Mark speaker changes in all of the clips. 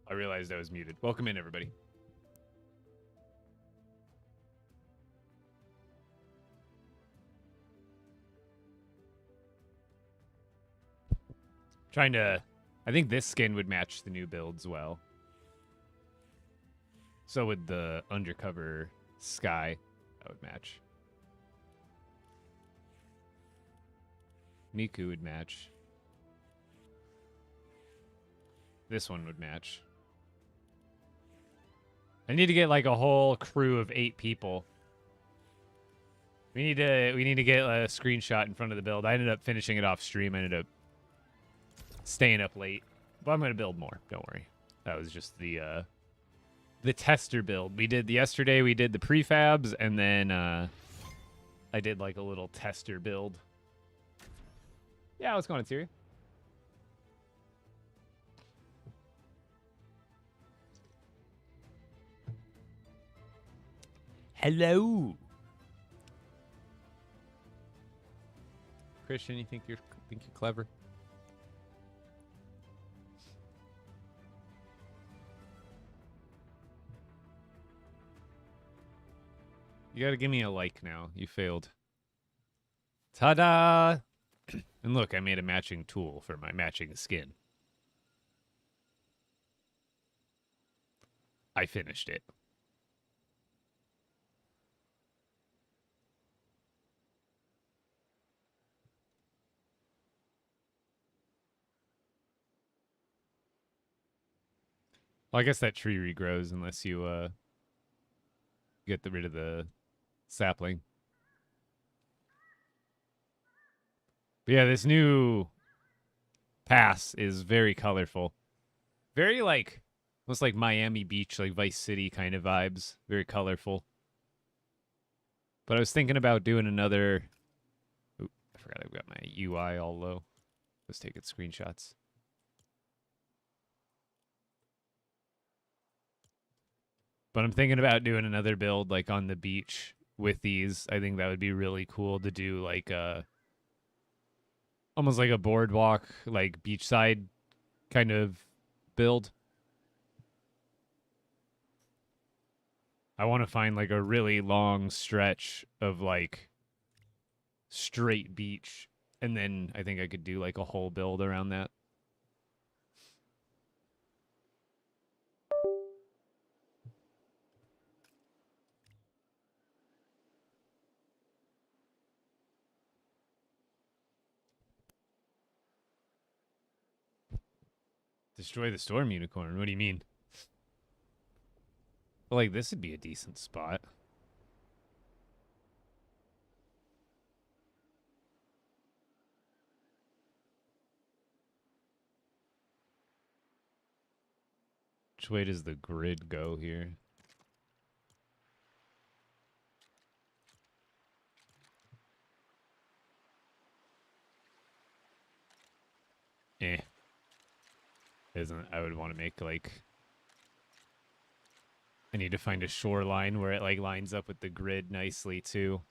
Speaker 1: I realized I was muted. Welcome in, everybody. Trying to... I think this skin would match the new builds well. So would the undercover sky. That would match. Miku would match. This one would match. I need to get like a whole crew of 8 people. We need to get a screenshot in front of the build. I ended up finishing it off stream. I ended up staying up late. But I'm gonna build more. Don't worry. That was just the tester build. We did yesterday. We did the prefabs, and then I did like a little tester build. Yeah, what's going on, Siri? Hello, Christian. You think you're clever? You gotta give me a like now. You failed. Ta-da! And look, I made a matching tool for my matching skin. I finished it. Well, I guess that tree regrows unless you get rid of the sapling. But yeah, this new pass is very colorful. Very like, almost like Miami Beach, like Vice City kind of vibes. Very colorful. But I was thinking about doing another... Oop, I forgot I've got my UI all low. Let's take it screenshots. But I'm thinking about doing another build like on the beach with these. I think that would be really cool to do like a... almost like a boardwalk, like beachside kind of build. I want to find like a really long stretch of like straight beach. And then I think I could do like a whole build around that. Destroy the storm unicorn. What do you mean? Well, like this would be a decent spot. Which way does the grid go here? Isn't I would want to make like... I need to find a shoreline where it like lines up with the grid nicely too.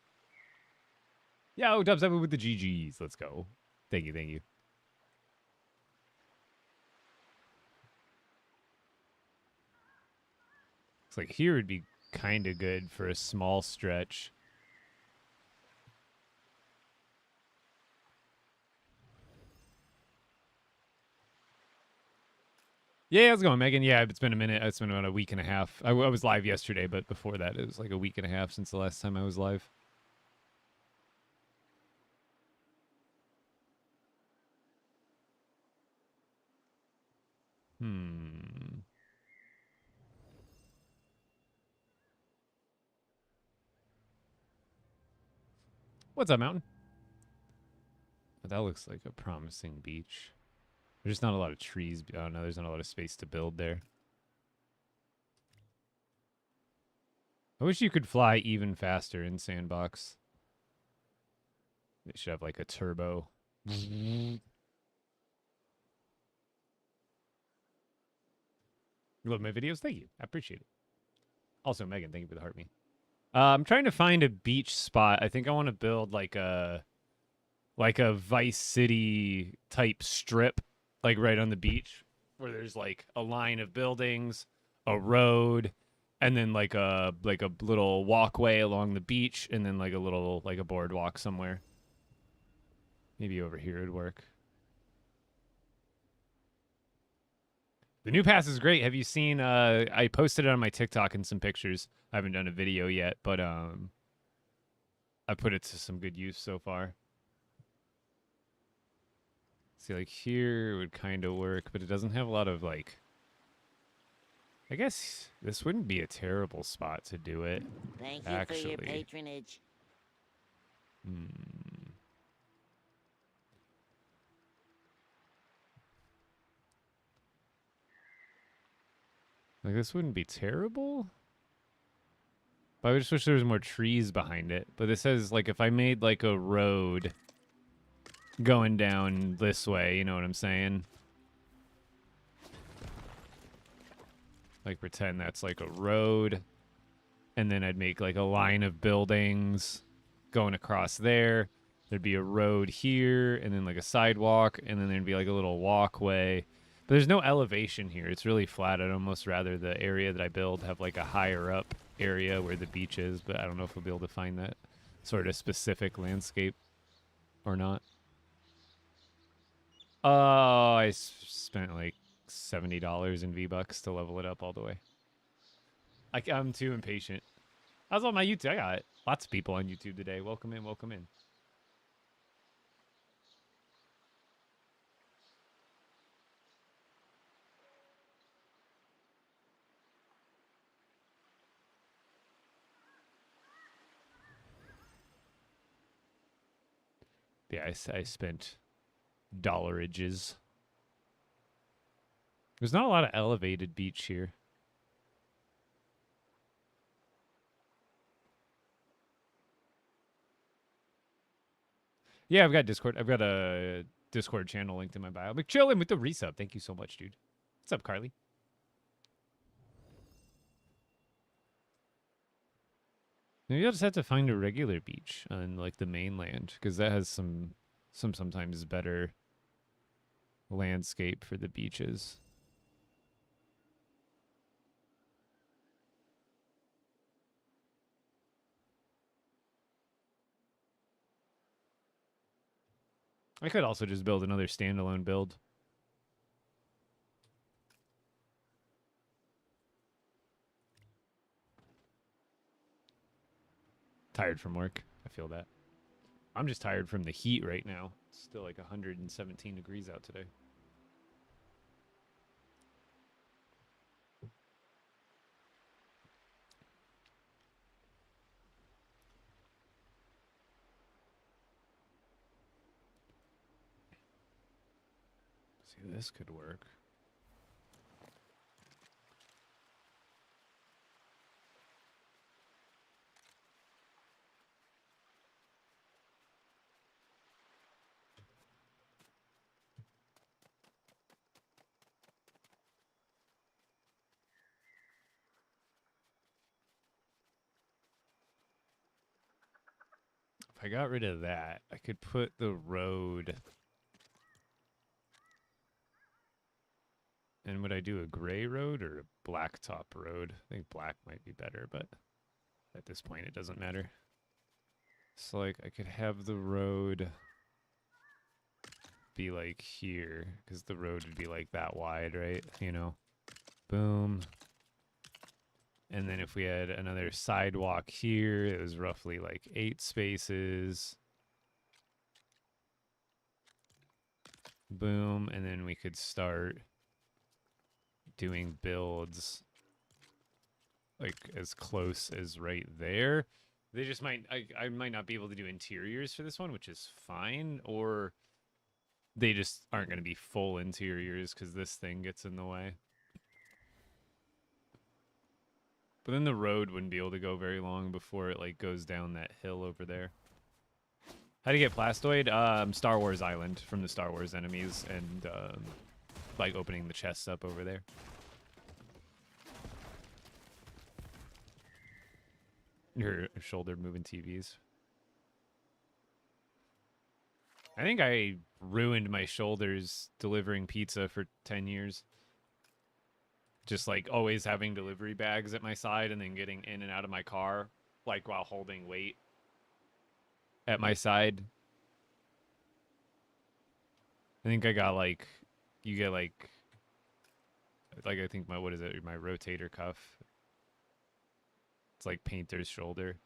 Speaker 1: Yeah, oh, Dubs, with the GGs. Let's go. Thank you, thank you. Looks like here would be kind of good for a small stretch. Yeah, how's it going, Megan? Yeah, it's been a minute. It's been about a week and a half. I was live yesterday, but before that, it was like a week and a half since the last time I was live. What's up, Mountain? Oh, that looks like a promising beach. There's not a lot of trees. Oh, no, there's not a lot of space to build there. I wish you could fly even faster in Sandbox. They should have like a turbo. You love my videos? Thank you. I appreciate it. Also, Megan, thank you for the heart me. I'm trying to find a beach spot. I think I want to build like a Vice City type strip, like right on the beach. where there's like a line of buildings, a road, and then like a little walkway along the beach, and then like a little like a boardwalk somewhere. Maybe over here would work. The new pass is great. Have you seen I posted it on my TikTok and some pictures. I haven't done a video yet, but I put it to some good use so far. See, like here would kind of work, but it doesn't have a lot of like. I guess this wouldn't be a terrible spot to do it.
Speaker 2: Thank you
Speaker 1: actually.
Speaker 2: for your patronage.
Speaker 1: Like this wouldn't be terrible. But I just wish there was more trees behind it. But it says like if I made like a road going down this way, you know what I'm saying? Like pretend that's like a road, and then I'd make like a line of buildings going across there. There'd be a road here, and then like a sidewalk, and then there'd be like a little walkway. But there's no elevation here. It's really flat. I'd almost rather the area that I build have like a higher up area where the beach is, but I don't know if we'll be able to find that sort of specific landscape or not. Oh, I spent like $70 in V-Bucks to level it up all the way. I'm too impatient. I was on my YouTube. I got lots of people on YouTube today. Welcome in, welcome in. Yeah, I spent dollarages. There's not a lot of elevated beach here. Yeah, I've got Discord. I've got a Discord channel linked in my bio. McChillin with the resub. Thank you so much, dude. What's up, Carly? Maybe I'll just have to find a regular beach on like the mainland, because that has some sometimes better landscape for the beaches. I could also just build another standalone build. Tired from work. I feel that. I'm just tired from the heat right now. It's still like 117 degrees out today. See, this could work. If I got rid of that, I could put the road. And would I do a gray road or a blacktop road? I think black might be better, but at this point it doesn't matter. So like I could have the road be like here, because the road would be like that wide, right? You know, boom. And then if we had another sidewalk here, it was roughly like 8 spaces. Boom. And then we could start doing builds like as close as right there. They just might, I might not be able to do interiors for this one, which is fine. Or they just aren't going to be full interiors because this thing gets in the way. But then the road wouldn't be able to go very long before it like goes down that hill over there. How do you get Plastoid? Star Wars Island from the Star Wars enemies, and like opening the chests up over there. Your shoulder moving TVs. I think I ruined my shoulders delivering pizza for 10 years. just like always having delivery bags at my side and then getting in and out of my car, like while holding weight at my side. I think I got like, you get like I think my, what is it? My rotator cuff. It's like painter's shoulder.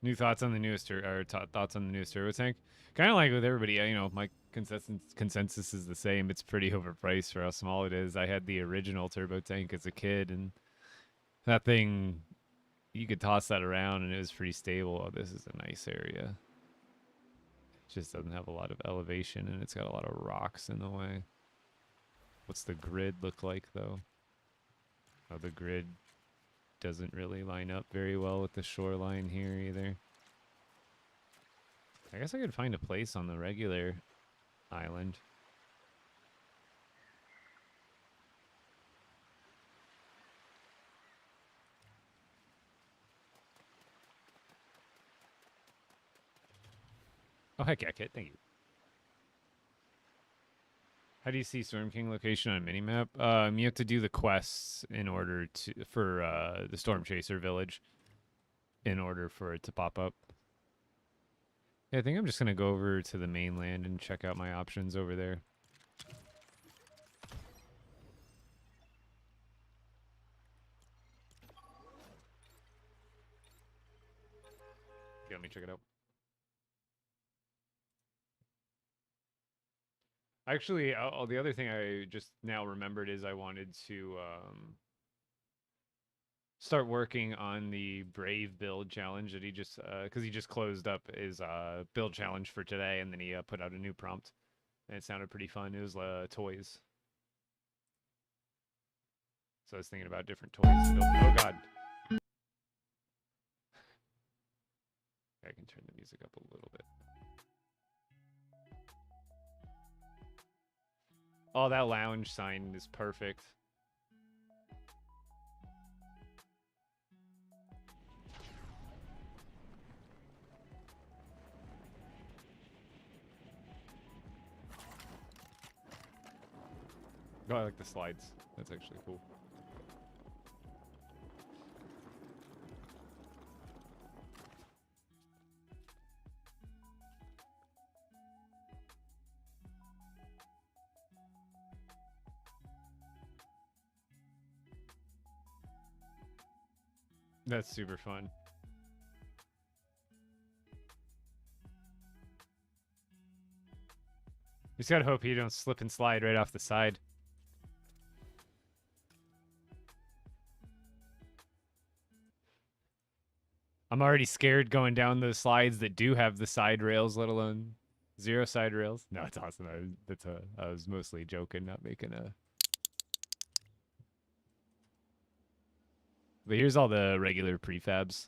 Speaker 1: New thoughts on the newest or thoughts on the newest turbo tank? Kind of like with everybody, you know, my consensus is the same. It's pretty overpriced for how small it is. I had the original turbo tank as a kid, and that thing, you could toss that around and it was pretty stable. Oh, this is a nice area. It just doesn't have a lot of elevation and it's got a lot of rocks in the way. What's the grid look like though? Oh, the grid doesn't really line up very well with the shoreline here either. I guess I could find a place on the regular island. Oh, heck yeah, Kit. Thank you. How do you see Storm King location on a minimap? You have to do the quests in order to for the Storm Chaser village in order for it to pop up. Yeah, I think I'm just gonna go over to the mainland and check out my options over there. Yeah, let me check it out. Actually, the other thing I just now remembered is I wanted to start working on the Brave build challenge that he just, because he just closed up his build challenge for today, and then he put out a new prompt, and it sounded pretty fun. It was toys. So I was thinking about different toys to build. Oh god. I can turn the music up a little bit. Oh, that lounge sign is perfect. Oh, I like the slides. That's actually cool. That's super fun. You just gotta hope you don't slip and slide right off the side. I'm already scared going down those slides that do have the side rails, let alone zero side rails. No, it's awesome. I was mostly joking, not making a. But here's all the regular prefabs.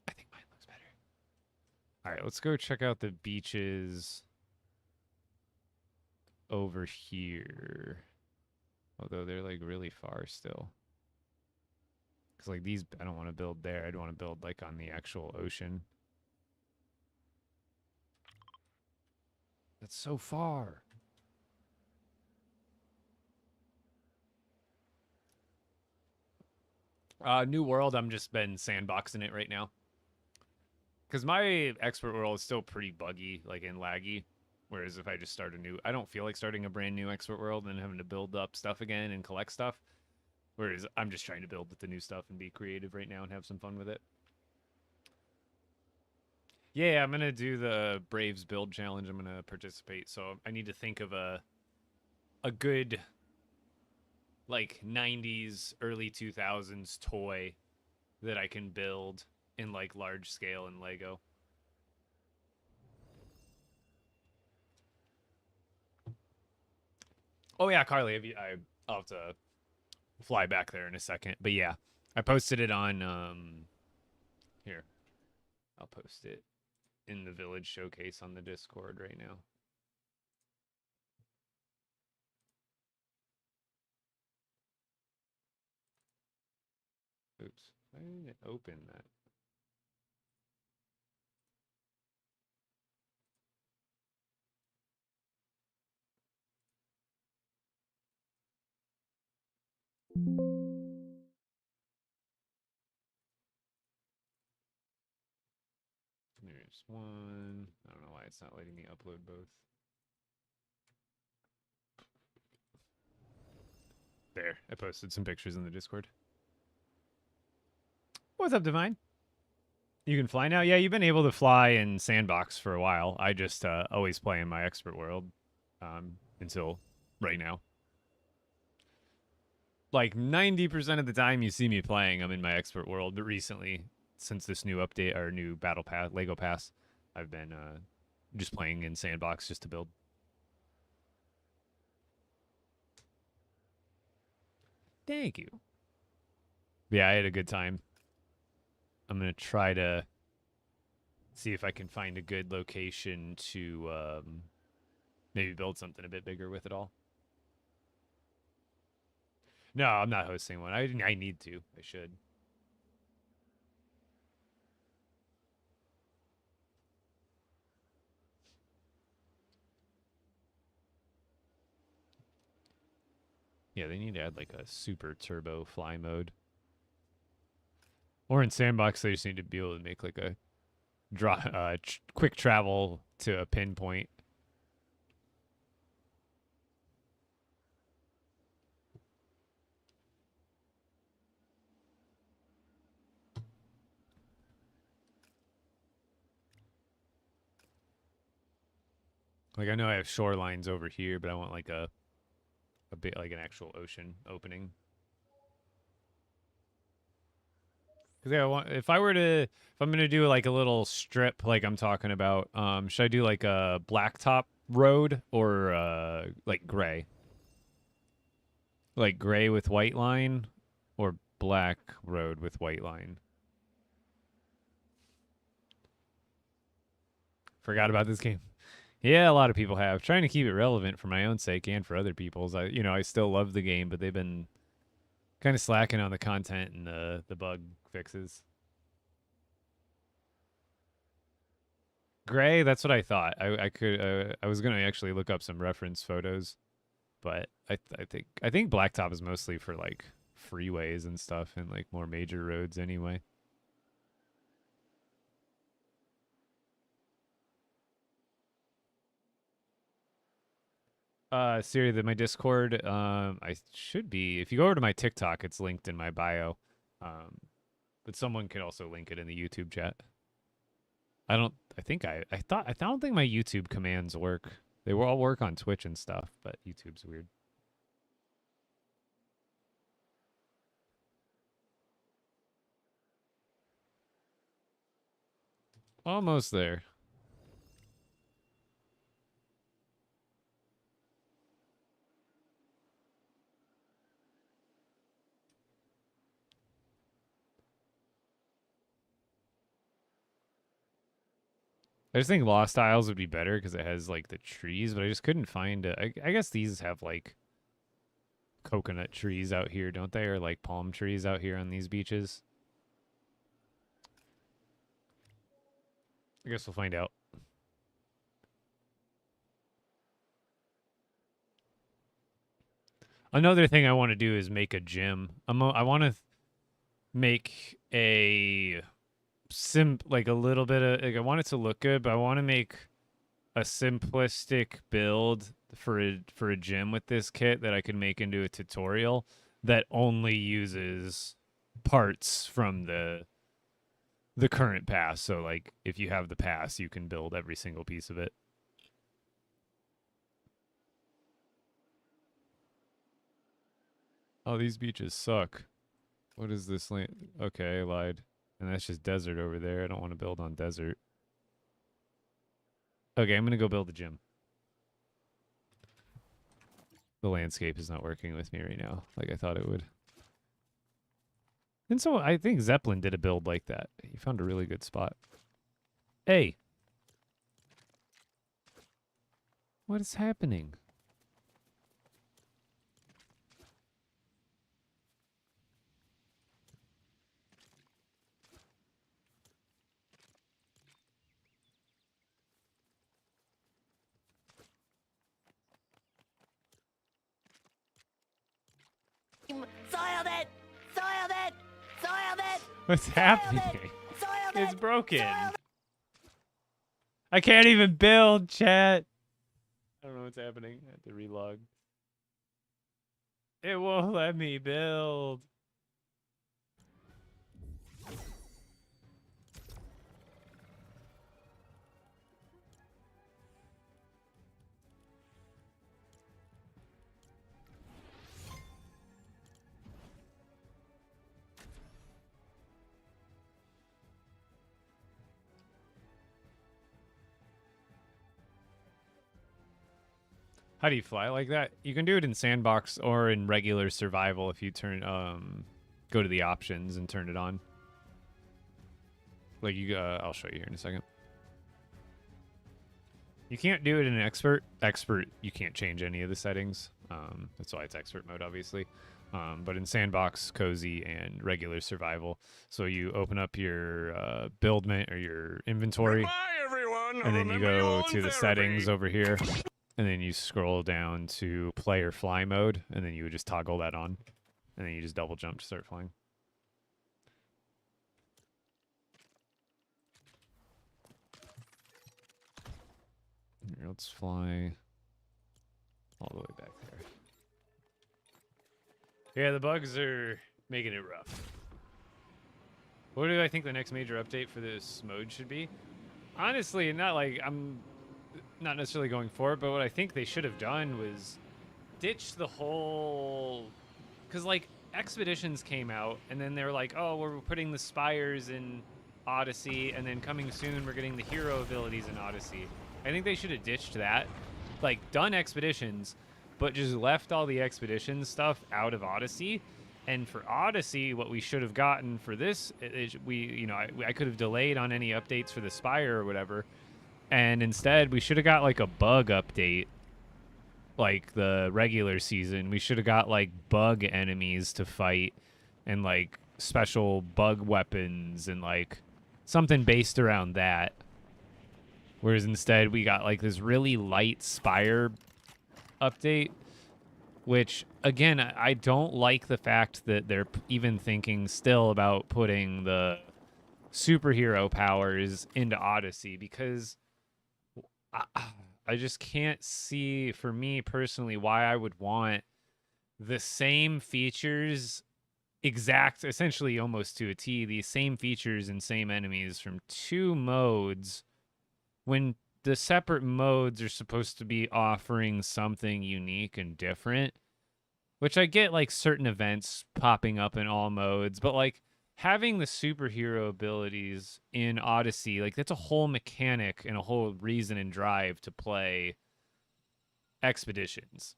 Speaker 1: I think mine looks better. All right, let's go check out the beaches over here. Although they're like really far still. Because like these, I don't want to build there. I'd want to build like on the actual ocean. That's so far. New World, I'm just been sandboxing it right now. Because my expert world is still pretty buggy, like, and laggy. Whereas if I just start a new, I don't feel like starting a brand new expert world and having to build up stuff again and collect stuff. Whereas I'm just trying to build with the new stuff and be creative right now and have some fun with it. Yeah, I'm going to do the Braves build challenge. I'm going to participate. So I need to think of a good, like, 90s, early 2000s toy that I can build in, like, large scale in Lego. Oh, yeah, Carly, I'll have to fly back there in a second. But yeah, I posted it on, here. I'll post it in the village showcase on the Discord right now. Oops, why didn't it open that? There's one. I don't know why it's not letting me upload both. There, I posted some pictures in the Discord. What's up, Divine? You can fly now? Yeah, you've been able to fly in Sandbox for a while. I just always play in my expert world until right now. Like 90% of the time you see me playing, I'm in my expert world. But recently, since this new update or new battle pass, Lego Pass, I've been just playing in Sandbox just to build. Thank you. Yeah, I had a good time. I'm gonna try to see if I can find a good location to maybe build something a bit bigger with it all. No, I'm not hosting one. I need to. I should. Yeah, they need to add like a super turbo fly mode. Or in Sandbox, they just need to be able to make like a quick travel to a pinpoint. Like I know I have shorelines over here, but I want like a bit like an actual ocean opening. Because yeah, if I'm gonna do like a little strip, like I'm talking about, should I do like a blacktop road or like gray? Like gray with white line, or black road with white line? Forgot about this game. Yeah, a lot of people have. Trying to keep it relevant for my own sake and for other people's. I still love the game, but they've been kind of slacking on the content and the bug fixes. Gray, that's what I thought. I was gonna actually look up some reference photos, but I think blacktop is mostly for like freeways and stuff and like more major roads anyway. Siri, my Discord, I should be. If you go over to my TikTok, it's linked in my bio. Um, but someone could also link it in the YouTube chat. I don't think my YouTube commands work. They will all work on Twitch and stuff, but YouTube's weird. Almost there. I just think Lost Isles would be better because it has like the trees, but I just couldn't find it. I guess these have like coconut trees out here, don't they? Or like palm trees out here on these beaches. I guess we'll find out. Another thing I want to do is make a gym. I want to make a like a little bit of like I want it to look good, but I want to make a simplistic build for a gym with this kit that I can make into a tutorial that only uses parts from the current pass. So like if you have the pass, you can build every single piece of it. Oh, these beaches suck. What is this land? Okay, I lied. And that's just desert over there. I don't want to build on desert. Okay, I'm going to go build a gym. The landscape is not working with me right now like I thought it would. And so I think Zeppelin did a build like that. He found a really good spot. Hey. What is happening?
Speaker 2: Soiled it! Soiled it! Soiled it!
Speaker 1: What's happening?
Speaker 2: Soiled
Speaker 1: It's
Speaker 2: it!
Speaker 1: broken.
Speaker 2: Soiled
Speaker 1: I can't even build, chat. I don't know what's happening. I have to relog. It won't let me build. How do you fly like that? You can do it in sandbox or in regular survival if you turn go to the options and turn it on. Like you I'll show you here in a second. You can't do it in expert. Expert, you can't change any of the settings. That's why it's expert mode, obviously. But in sandbox, cozy, and regular survival, so you open up your build or your inventory, and then you go to the settings over here, and then you scroll down to player fly mode, and then you would just toggle that on, and then you just double jump to start flying. Here, let's fly all the way back there. Yeah, the bugs are making it rough. What do I think the next major update for this mode should be? Honestly, not like I'm not necessarily going for it, but what I think they should have done was ditch the whole... Because, like, Expeditions came out, and then they were like, oh, we're putting the Spires in Odyssey, and then coming soon we're getting the hero abilities in Odyssey. I think they should have ditched that. Like, done Expeditions, but just left all the Expeditions stuff out of Odyssey. And for Odyssey, what we should have gotten for this is I could have delayed on any updates for the Spire or whatever. And instead, we should have got, like, a bug update. Like, the regular season. We should have got, like, bug enemies to fight. And, like, special bug weapons. And, like, something based around that. Whereas instead, we got, like, this really light Spire update. Which, again, I don't like the fact that they're even thinking still about putting the superhero powers into Odyssey. Because... I just can't see, for me personally, why I would want the same features, essentially almost to a T, the same features and same enemies from two modes when the separate modes are supposed to be offering something unique and different. Which I get, like, certain events popping up in all modes, but, like, having the superhero abilities in Odyssey, like, that's a whole mechanic and a whole reason and drive to play Expeditions.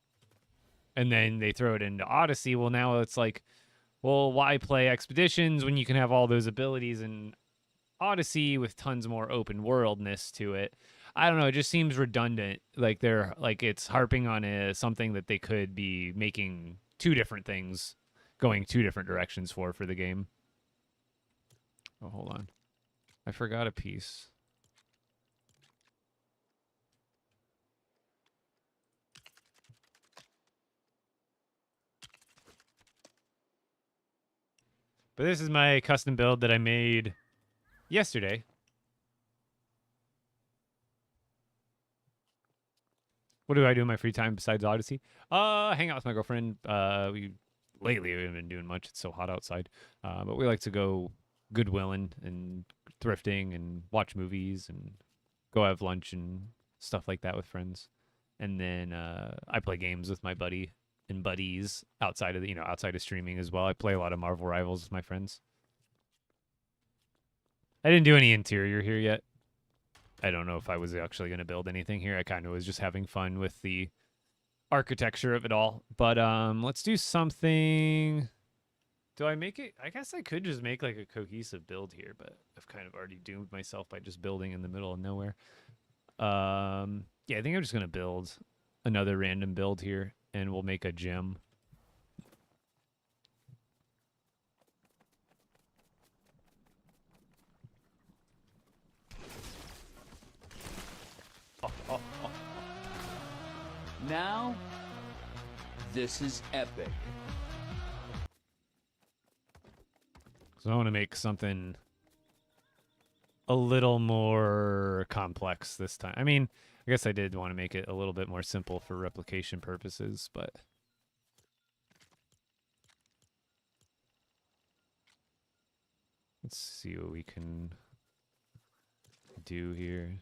Speaker 1: And then they throw it into Odyssey. Well, now it's like, well, why play Expeditions when you can have all those abilities in Odyssey with tons more open worldness to it? I don't know. It just seems redundant. Like, they're, like, it's harping on something that they could be making two different things, going two different directions for the game. Oh, hold on. I forgot a piece. But this is my custom build that I made yesterday. What do I do in my free time besides Odyssey? Hang out with my girlfriend. Lately we haven't been doing much. It's so hot outside. But we like to go Goodwilling and thrifting and watch movies and go have lunch and stuff like that with friends. And then I play games with my buddy and buddies outside of streaming as well. I play a lot of Marvel Rivals with my friends. I didn't do any interior here yet. I don't know if I was actually going to build anything here. I kind of was just having fun with the architecture of it all. But let's do something. Do I make it? I guess I could just make, like, a cohesive build here, but I've kind of already doomed myself by just building in the middle of nowhere. Yeah, I think I'm just going to build another random build here, and we'll make a gym.
Speaker 3: Now, this is epic.
Speaker 1: So I want to make something a little more complex this time. I mean, I guess I did want to make it a little bit more simple for replication purposes, but let's see what we can do here.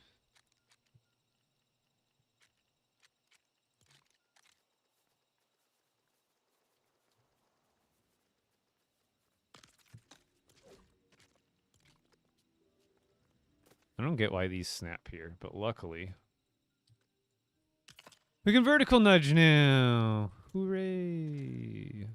Speaker 1: I don't get why these snap here, but luckily we can vertical nudge now. Hooray.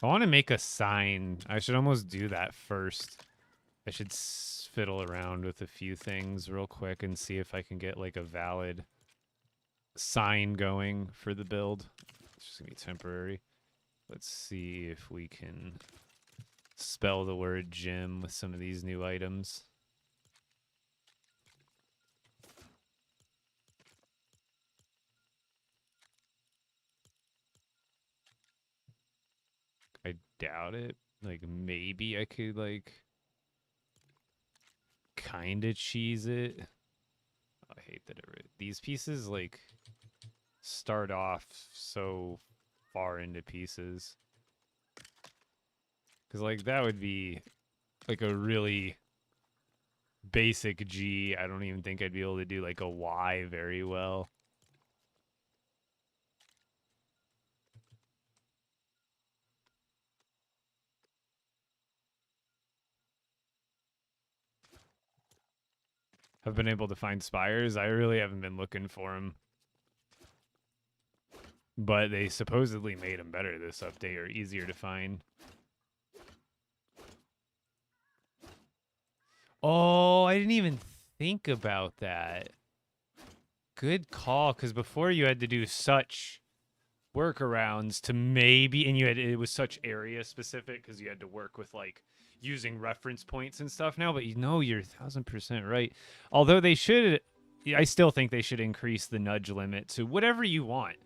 Speaker 1: I want to make a sign. I should almost do that first. I should fiddle around with a few things real quick and see if I can get like a valid sign going for the build. It's just gonna be temporary. Let's see if we can spell the word gym with some of these new items. I doubt it. Like, maybe I could, like, kind of cheese it. Oh, I hate that these pieces, like, start off so far into pieces. Because, like, that would be, like, a really basic G. I don't even think I'd be able to do, like, a Y very well. Have been able to find spires. I really haven't been looking for them. But they supposedly made them better this update, or easier to find. Oh, I didn't even think about that. Good call, because before you had to do such workarounds to maybe, and it was such area specific because you had to work with like using reference points and stuff now, but you know you're 1000% right. Although they should, I still think they should increase the nudge limit to whatever you want.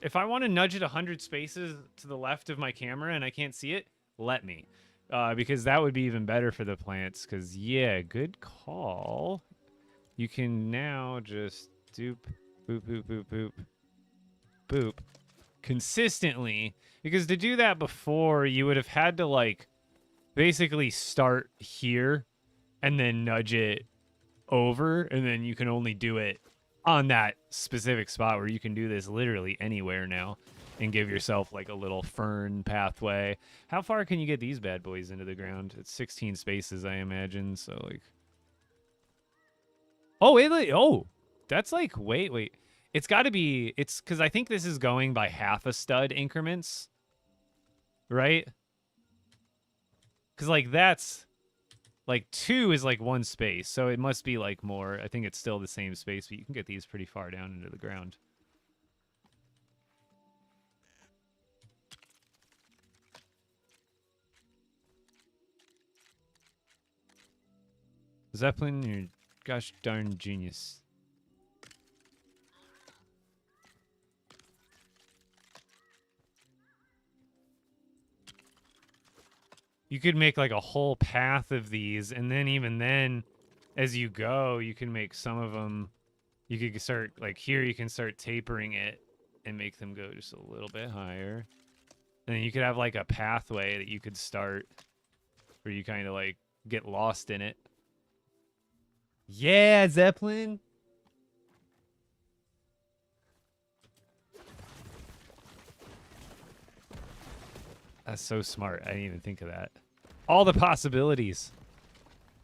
Speaker 1: If I want to nudge it 100 spaces to the left of my camera and I can't see it, let me. Because that would be even better for the plants. Because, yeah, good call. You can now just doop, boop, boop, boop, boop, boop. Consistently. Because to do that before, you would have had to, like, basically start here and then nudge it over. And then you can only do it on that specific spot, where you can do this literally anywhere now and give yourself like a little fern pathway. How far can you get these bad boys into the ground? It's 16 spaces, I imagine. So like, oh wait, oh, that's like wait. It's got to be. It's because I think this is going by half a stud increments, right? Because like that's like 2 is like 1 space, so it must be like more. I think it's still the same space, but you can get these pretty far down into the ground. Zeppelin, you're gosh darn genius. You could make like a whole path of these, and then even then, as you go, you can make some of them. You could start like here. You can start tapering it and make them go just a little bit higher. And then you could have like a pathway that you could start where you kind of like get lost in it. Yeah, Zeppelin. That's so smart. I didn't even think of that. All the possibilities.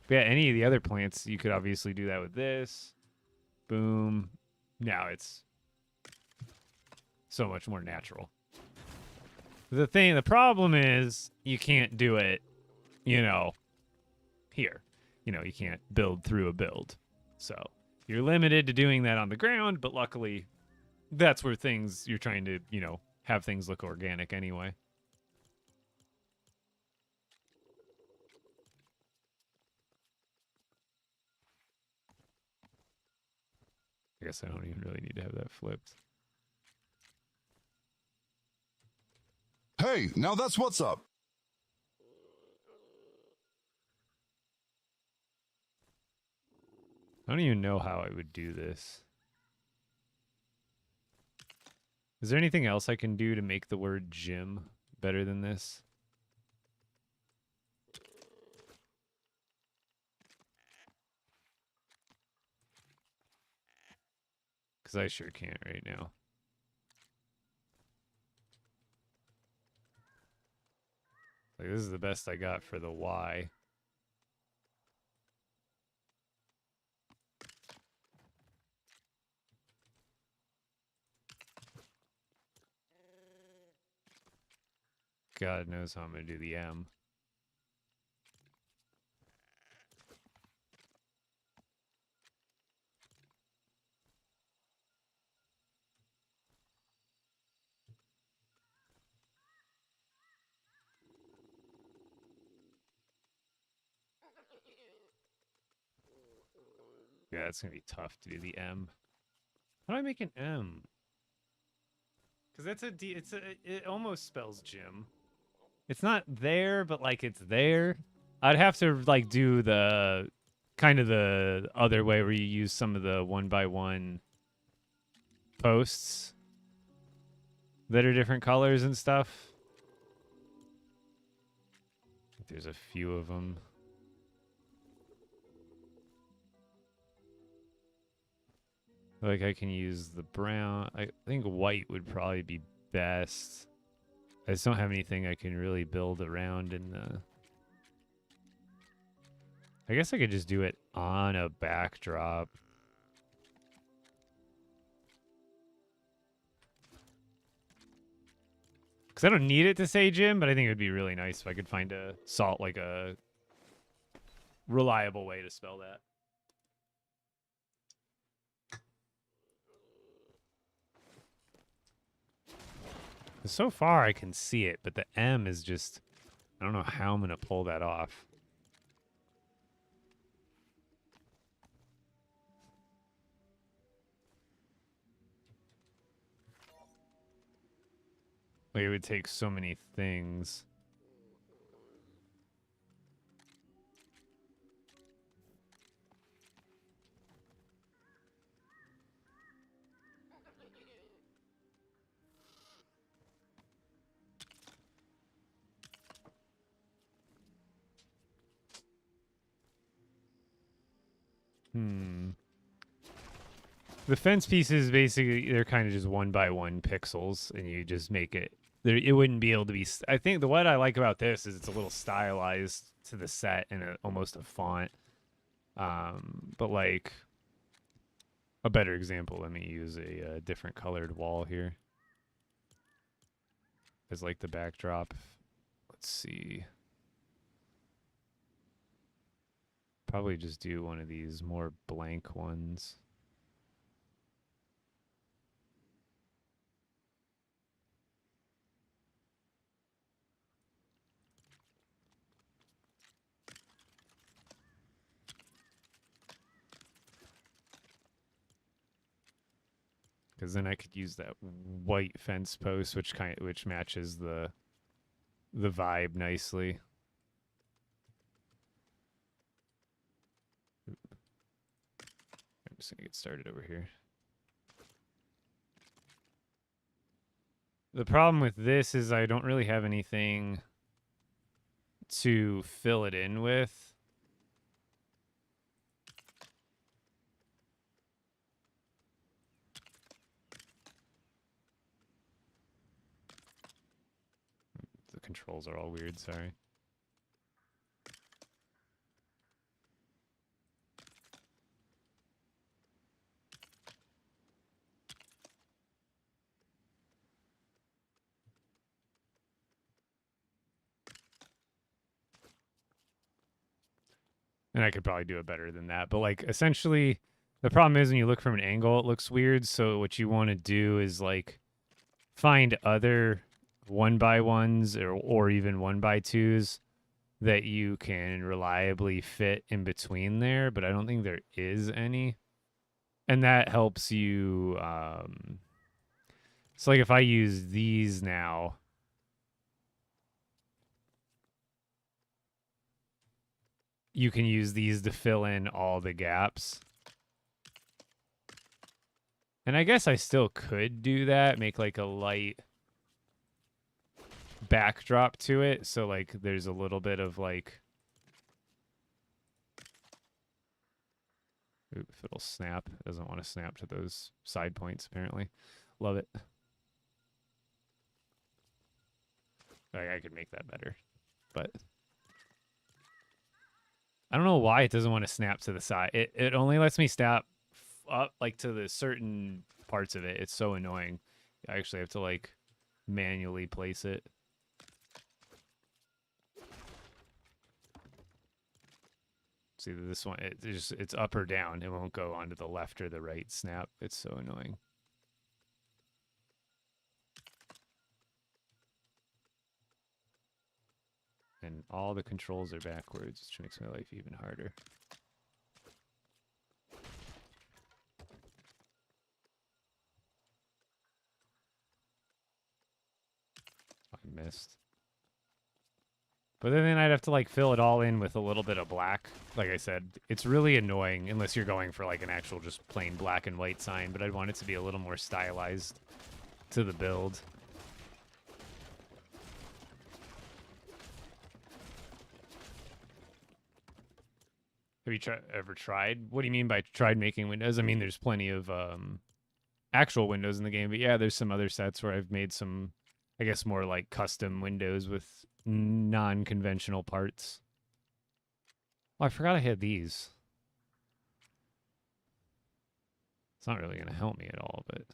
Speaker 1: But yeah, any of the other plants, you could obviously do that with this. Boom. Now it's so much more natural. The problem is you can't do it, you know, here. you know, you can't build through a build. So you're limited to doing that on the ground, but luckily that's where things you're trying to, you know, have things look organic anyway. I guess I don't even really need to have that flipped.
Speaker 3: Hey, now that's what's up.
Speaker 1: I don't even know how I would do this. Is there anything else I can do to make the word gym better than this? Because I sure can't right now. Like, this is the best I got for the Y. God knows how I'm going to do the M. Yeah, it's going to be tough to do the M. How do I make an M? Because that's a D. It almost spells gym. It's not there, but like it's there. I'd have to like do the kind of the other way where you use some of the 1x1 posts that are different colors and stuff. There's a few of them. Like I can use the brown. I think white would probably be best. I just don't have anything I can really build around in the... I guess I could just do it on a backdrop. Because I don't need it to say gym, but I think it would be really nice if I could find a reliable way to spell that. So far I can see it, but the M is just... I don't know how I'm going to pull that off. Like, it would take so many things. The fence pieces, basically, they're kind of just 1x1 pixels, and you just make it... It wouldn't be able to be... I think what I like about this is it's a little stylized to the set and almost a font. But, like, a better example, let me use a different colored wall here as, like, the backdrop. Let's see. Probably just do one of these more blank ones. Because then I could use that white fence post, which matches the vibe nicely. I'm just gonna get started over here. The problem with this is I don't really have anything to fill it in with. The controls are all weird, sorry. And I could probably do it better than that. But like essentially the problem is when you look from an angle, it looks weird. So what you want to do is like find other 1x1s or even 1x2s that you can reliably fit in between there, but I don't think there is any. And that helps you. So like if I use these now, you can use these to fill in all the gaps. And I guess I still could do that, make like a light backdrop to it. So like there's a little bit of like, ooh, if it'll snap. It doesn't want to snap to those side points apparently. Love it. I could make that better, but I don't know why it doesn't want to snap to the side. It only lets me snap up like to the certain parts of it. It's so annoying. I actually have to like manually place it. See this one, it's up or down. It won't go onto the left or the right snap. It's so annoying. And all the controls are backwards, which makes my life even harder. I missed. But then I'd have to like fill it all in with a little bit of black. Like I said, it's really annoying unless you're going for like an actual just plain black and white sign, but I'd want it to be a little more stylized to the build. Have you ever tried? What do you mean by tried making windows? I mean, there's plenty of actual windows in the game, but yeah, there's some other sets where I've made some, I guess, more like custom windows with non-conventional parts. Oh, I forgot I had these. It's not really going to help me at all, but...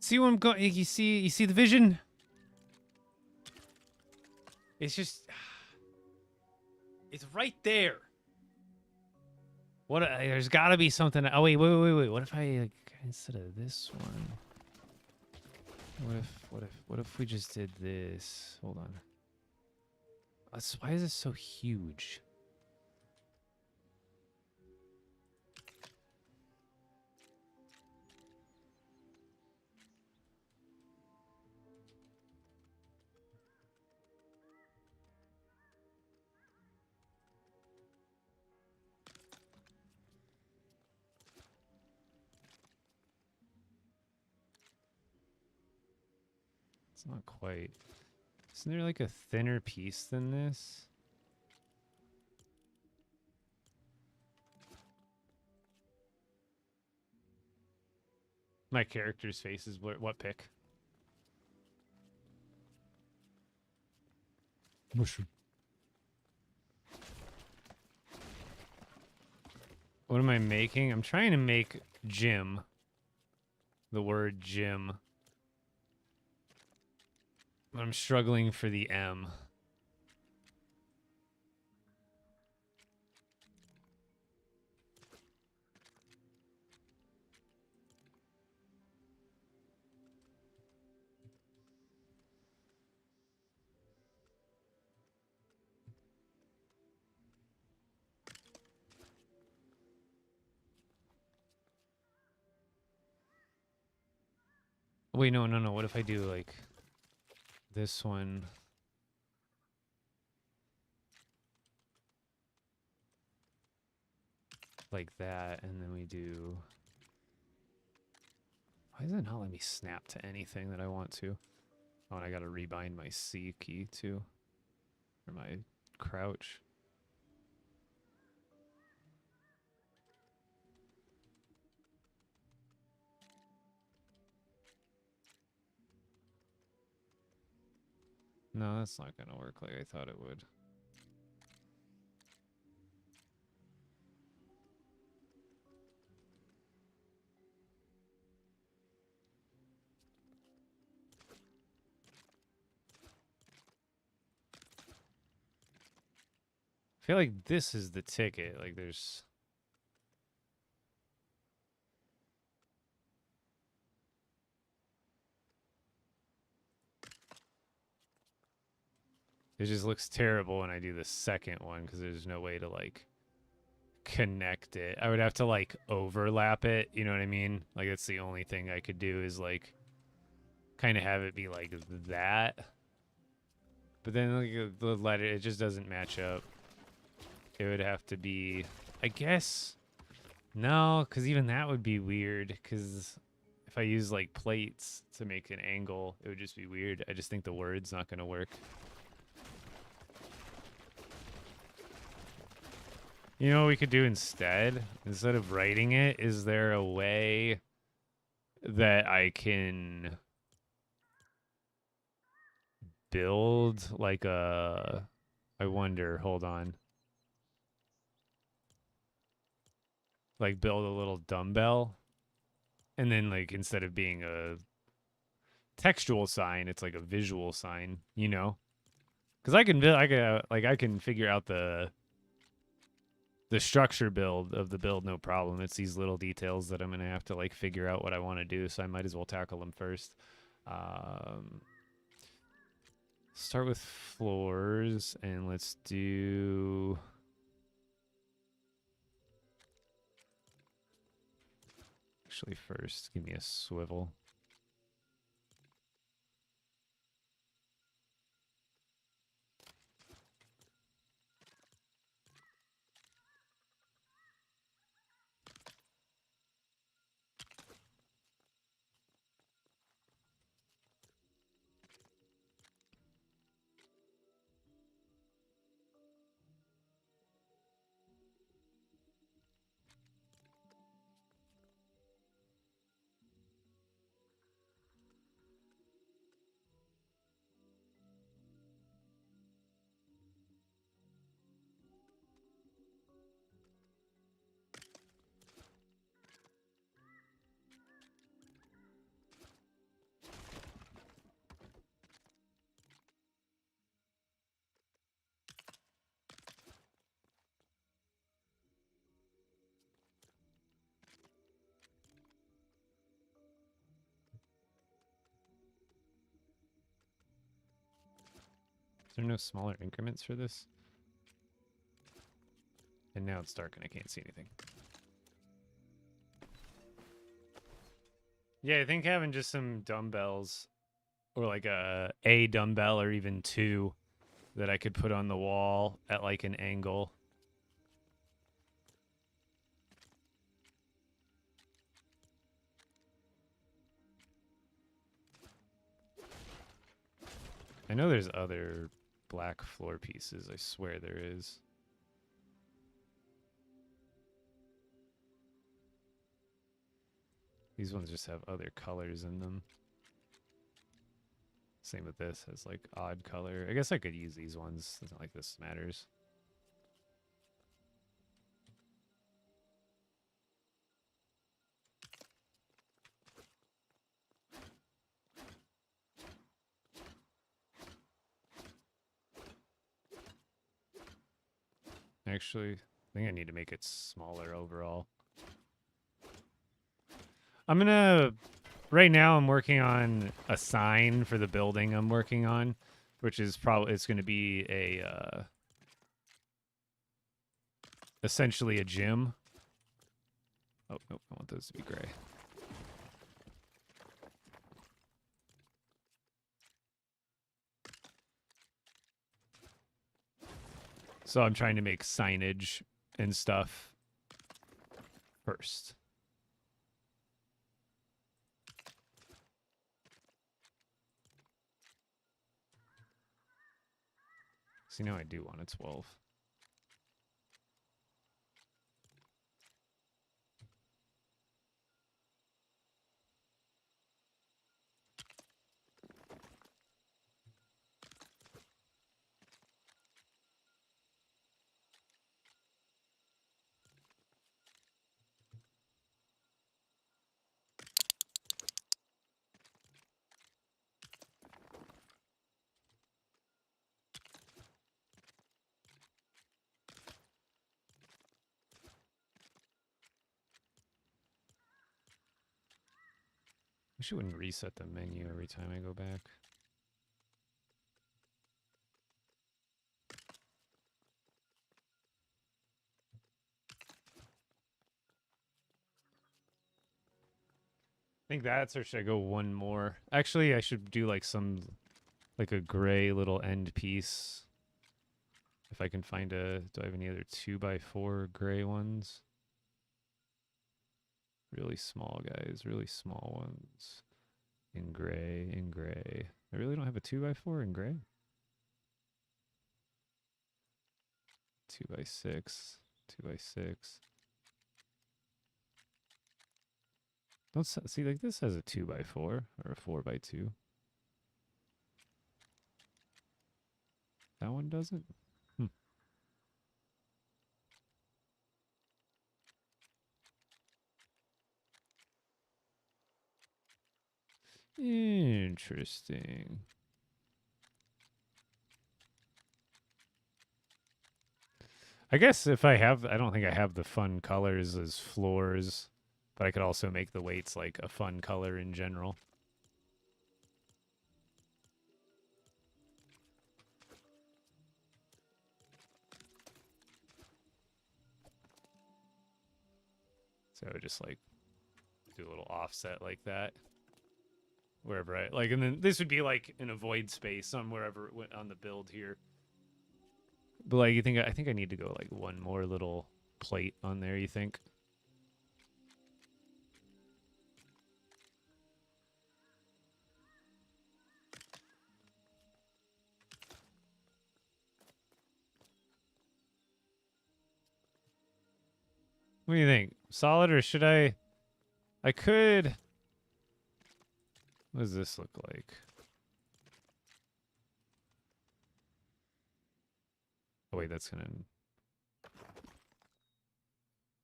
Speaker 1: See what I'm going? You see the vision? It's just, it's right there. What? There's got to be something. Oh wait. What if I like, instead of this one? What if we just did this? Hold on. Why is this so huge? It's not quite. Isn't there like a thinner piece than this? My character's face is what pick? Mushroom. What am I making? I'm trying to make gym. The word gym. But I'm struggling for the M. Wait, no, no, no. What if I do like this one? Like that, and then we do... Why does it not let me snap to anything that I want to? Oh, and I gotta rebind my C key too. Or my crouch. No, that's not gonna work like I thought it would. I feel like this is the ticket. Like there's... It just looks terrible when I do the second one because there's no way to like connect it. I would have to like overlap it, you know what I mean? Like that's the only thing I could do is like kind of have it be like that. But then like, the letter, it just doesn't match up. It would have to be, I guess, no, because even that would be weird because if I use like plates to make an angle, it would just be weird. I just think the word's not going to work. You know what we could do instead? Instead of writing it, is there a way that I can build like a... I wonder, hold on. Like build a little dumbbell. And then like instead of being a textual sign, it's like a visual sign, you know? Because I can build, I can figure out the structure build of the build, no problem. It's these little details that I'm going to have to like figure out what I want to do, so I might as well tackle them first. Start with floors, and let's do... Actually, first, give me a swivel. Is there no smaller increments for this? And now it's dark and I can't see anything. Yeah, I think having just some dumbbells, or like a dumbbell or even two that I could put on the wall at like an angle. I know there's other black floor pieces. I swear there is. These ones just have other colors in them. Same with this, has like odd color. I guess I could use these ones. It's not like this matters. Actually, I think I need to make it smaller overall. I'm gonna... Right now I'm working on a sign for the building I'm working on, which is probably... It's gonna be a... essentially a gym. Oh, nope, I want those to be gray. So I'm trying to make signage and stuff first. See, now I do want a 12. Wish it wouldn't reset the menu every time I go back. I think that's, or should I go one more? Actually, I should do like like a gray little end piece. If I can find do I have any other 2x4 gray ones? Really small guys, really small ones. In gray, in gray. I really don't have a 2x4 in gray. 2x6, 2x6. Don't see, like this has a 2x4 or a 4x2. That one doesn't? Interesting. I guess if I don't think I have the fun colors as floors, but I could also make the weights like a fun color in general. So I would just like do a little offset like that. Wherever I like, and then this would be like in a void space on wherever it went on the build here. But like, I think I need to go like one more little plate on there, you think? What do you think? Solid, or should I could. What does this look like? Oh wait, that's gonna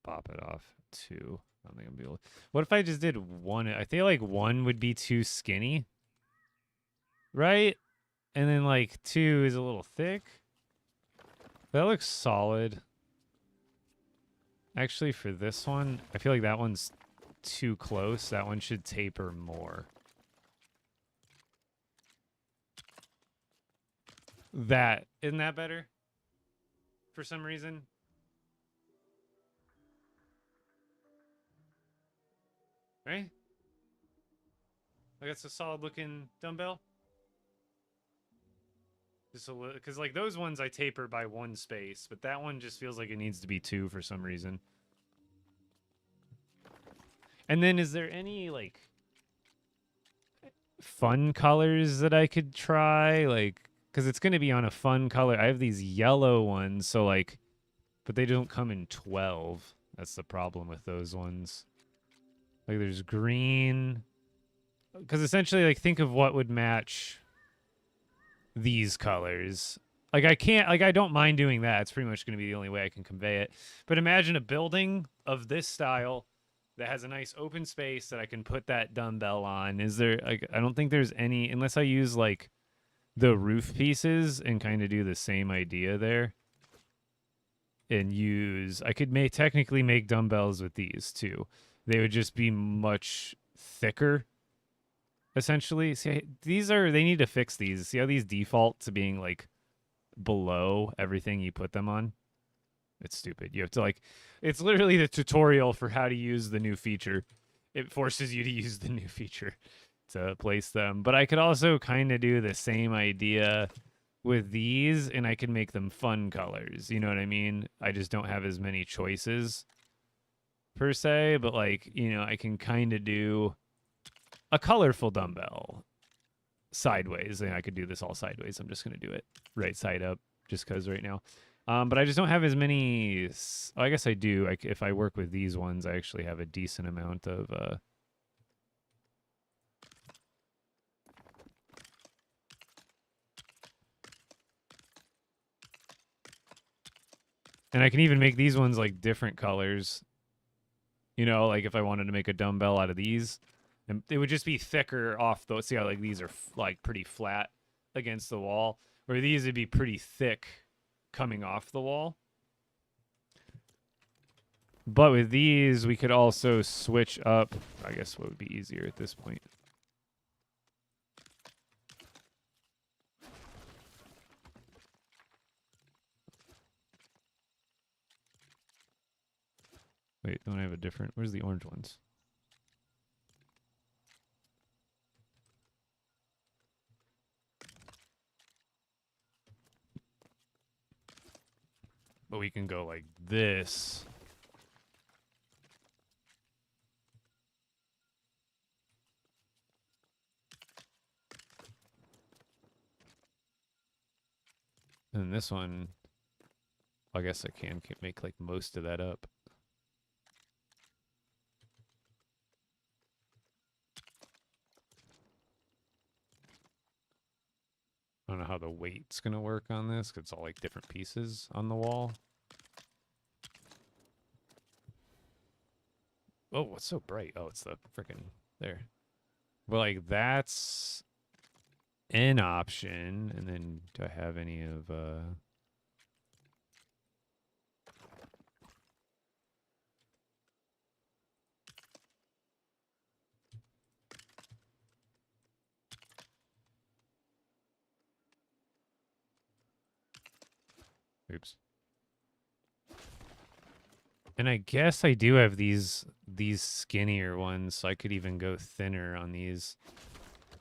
Speaker 1: pop it off two. I don't think I'm gonna be able. What if I just did one? I feel like one would be too skinny, right? And then like two is a little thick. That looks solid. Actually, for this one, I feel like that one's too close. That one should taper more. Isn't that better? For some reason. Right? Like that's a solid looking dumbbell. Just a little, because like those ones I taper by one space, but that one just feels like it needs to be two for some reason. And then is there any like fun colors that I could try? Like, because it's going to be on a fun color. I have these yellow ones, so like, but they don't come in 12. That's the problem with those ones. Like there's green. Because essentially, like, think of what would match these colors. Like, I don't mind doing that. It's pretty much going to be the only way I can convey it. But imagine a building of this style that has a nice open space that I can put that dumbbell on. Is there, like, I don't think there's any, unless I use, like, the roof pieces and kind of do the same idea there. And I could technically make dumbbells with these, too. They would just be much thicker. Essentially, see, they need to fix these. See how these default to being like below everything you put them on? It's stupid. You have to like, it's literally the tutorial for how to use the new feature. It forces you to use the new feature to place them. But I could also kind of do the same idea with these, and I can make them fun colors. You know what I mean? I just don't have as many choices per se, but like, you know, I can kind of do a colorful dumbbell sideways, and I could do this all sideways. I'm just going to do it right side up just because right now. But I just don't have as many. Oh, I guess I do. If I work with these ones, I actually have a decent amount of. And I can even make these ones like different colors. You know, like if I wanted to make a dumbbell out of these, and it would just be thicker off the. See how like these are like pretty flat against the wall, where these would be pretty thick coming off the wall. But with these, we could also switch up. I guess what would be easier at this point. Wait, don't I have a different? Where's the orange ones? But we can go like this. And this one, I guess I can make like most of that up. I don't know how the weight's going to work on this, because it's all like different pieces on the wall. Oh, what's so bright? Oh, it's the freaking there. But like that's an option. And then do I have any of oops. And I guess I do have these skinnier ones, so I could even go thinner on these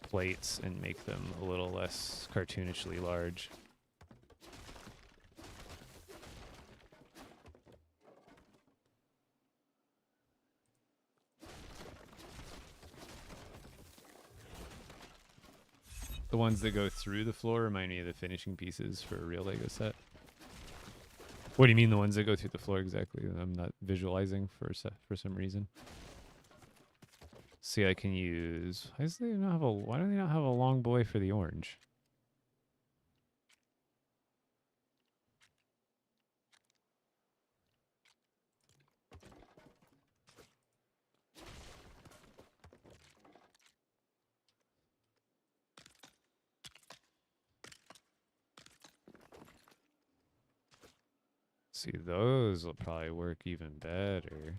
Speaker 1: plates and make them a little less cartoonishly large. The ones that go through the floor remind me of the finishing pieces for a real Lego set. What do you mean the ones that go through the floor exactly? I'm not visualizing for some reason. See, I can use. Why do they not have a long boy for the orange? See, those will probably work even better.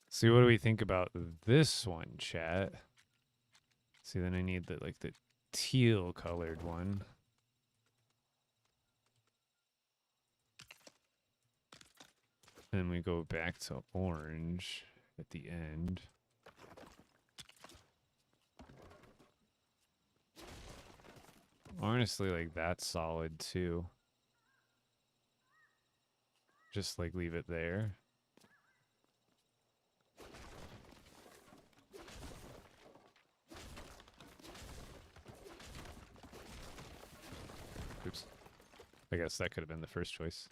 Speaker 1: See, what do we think about this one, chat? See, then I need the teal colored one. And we go back to orange at the end. Honestly, like that's solid too. Just like leave it there. Oops. I guess that could have been the first choice.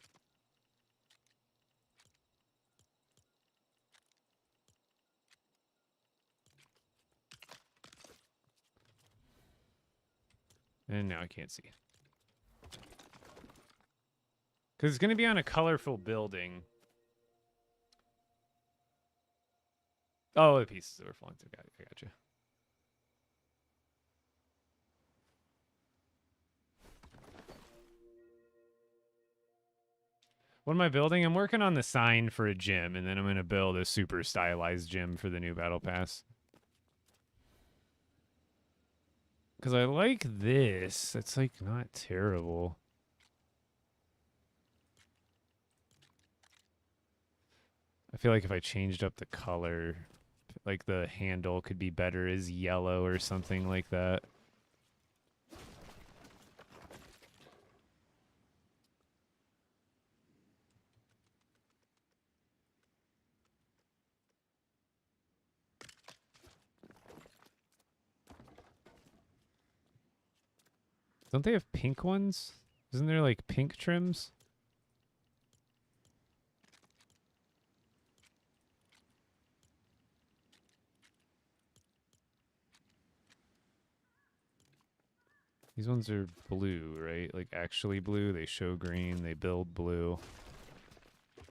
Speaker 1: And now I can't see. Because it's going to be on a colorful building. Oh, the pieces that were falling through. I got you. What am I building? I'm working on the sign for a gym, and then I'm going to build a super stylized gym for the new Battle Pass. Because I like this. It's like not terrible. I feel like if I changed up the color, like the handle could be better as yellow or something like that. Don't they have pink ones? Isn't there like pink trims? These ones are blue, right? Like actually blue. They show green. They build blue.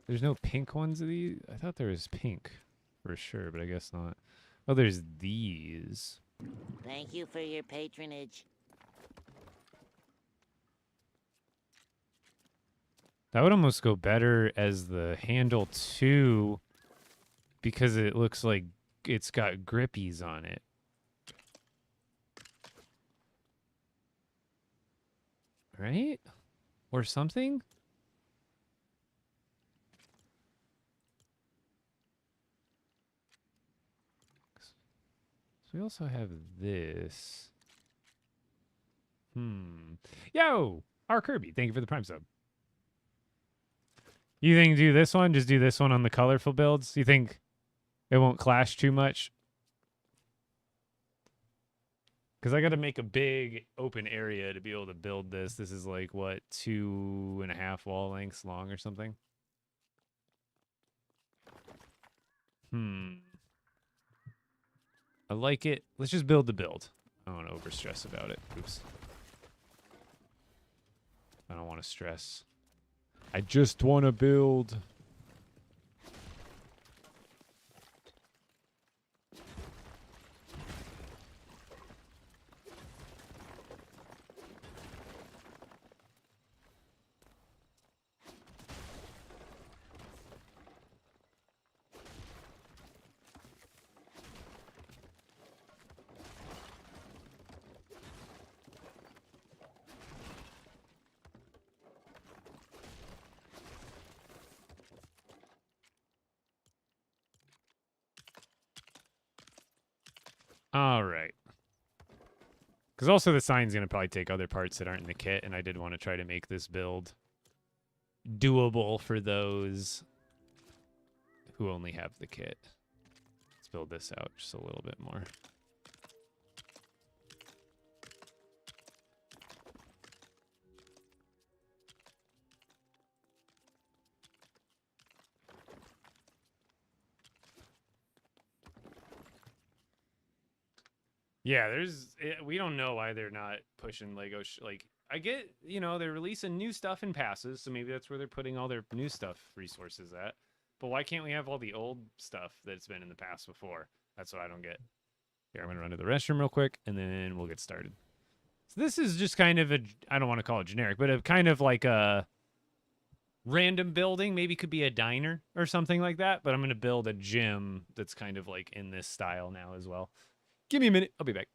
Speaker 1: There's no pink ones of these? I thought there was pink for sure, but I guess not. Oh, there's these.
Speaker 2: Thank you for your patronage.
Speaker 1: That would almost go better as the handle too, because it looks like it's got grippies on it. Right? Or something? So we also have this. Yo! R. Kirby, thank you for the Prime sub. You think do this one? Just do this one on the colorful builds? You think it won't clash too much? Because I got to make a big open area to be able to build this. This is like, what, 2.5 wall lengths long or something? I like it. Let's just build the build. I don't want to overstress about it. Oops. I don't want to stress. I just want to build. All right. Because also the sign's going to probably take other parts that aren't in the kit, and I did want to try to make this build doable for those who only have the kit. Let's build this out just a little bit more. Yeah, we don't know why they're not pushing Lego. Like, I get, they're releasing new stuff in passes, so maybe that's where they're putting all their new stuff resources at. But why can't we have all the old stuff that's been in the past before? That's what I don't get. Here, I'm going to run to the restroom real quick, and then we'll get started. So this is just kind of I don't want to call it generic, but a kind of like a random building. Maybe could be a diner or something like that, but I'm going to build a gym that's kind of like in this style now as well. Give me a minute. I'll be back.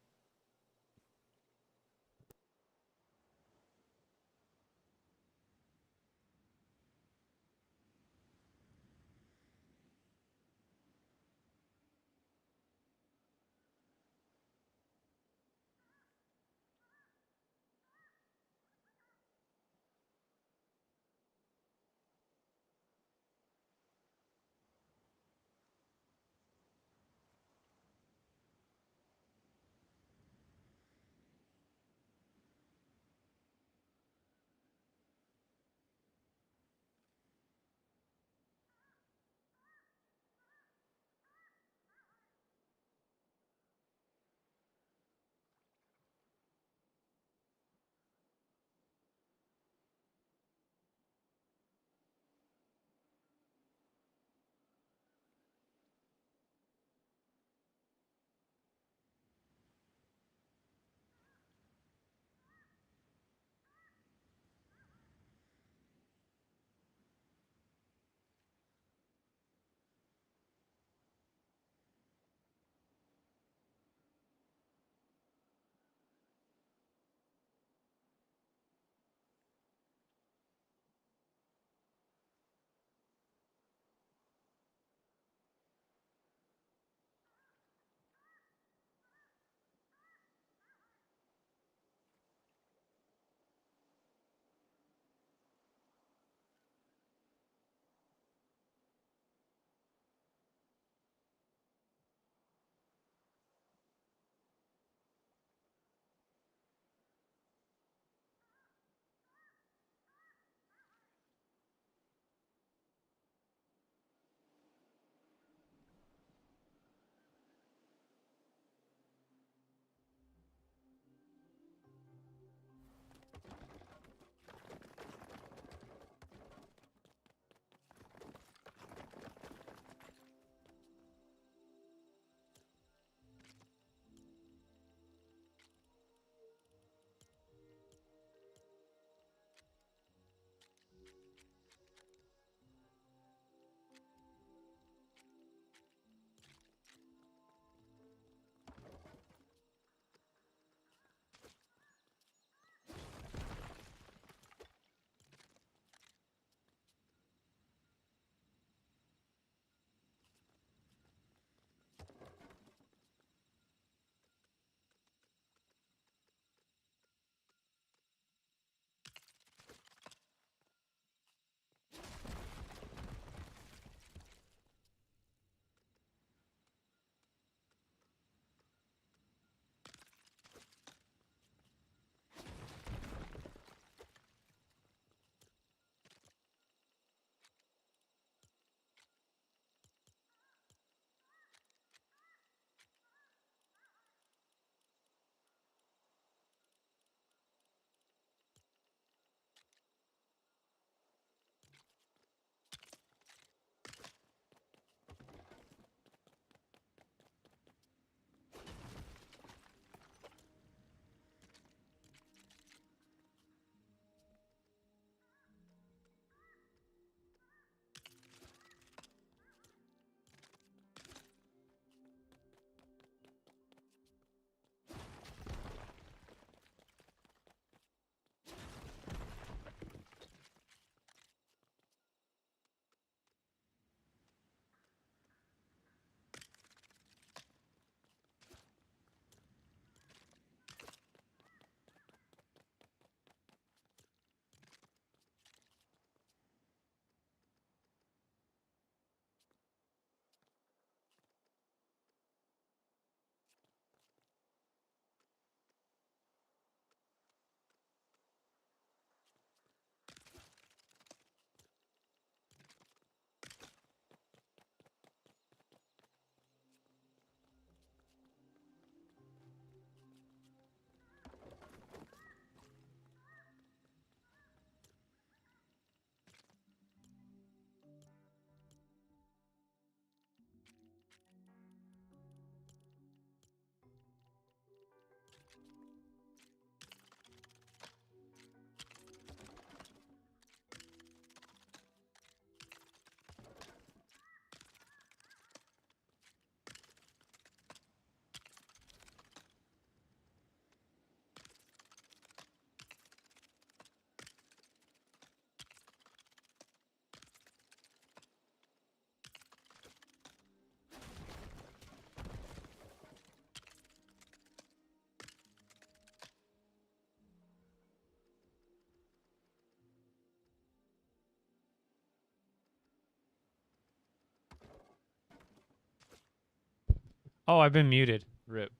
Speaker 1: Oh, I've been muted. Rip.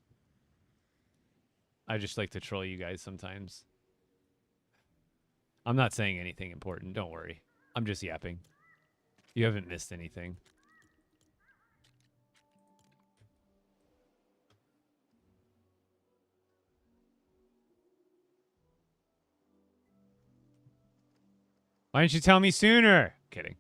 Speaker 1: I just like to troll you guys sometimes. I'm not saying anything important. Don't worry. I'm just yapping. You haven't missed anything. Why didn't you tell me sooner? Kidding.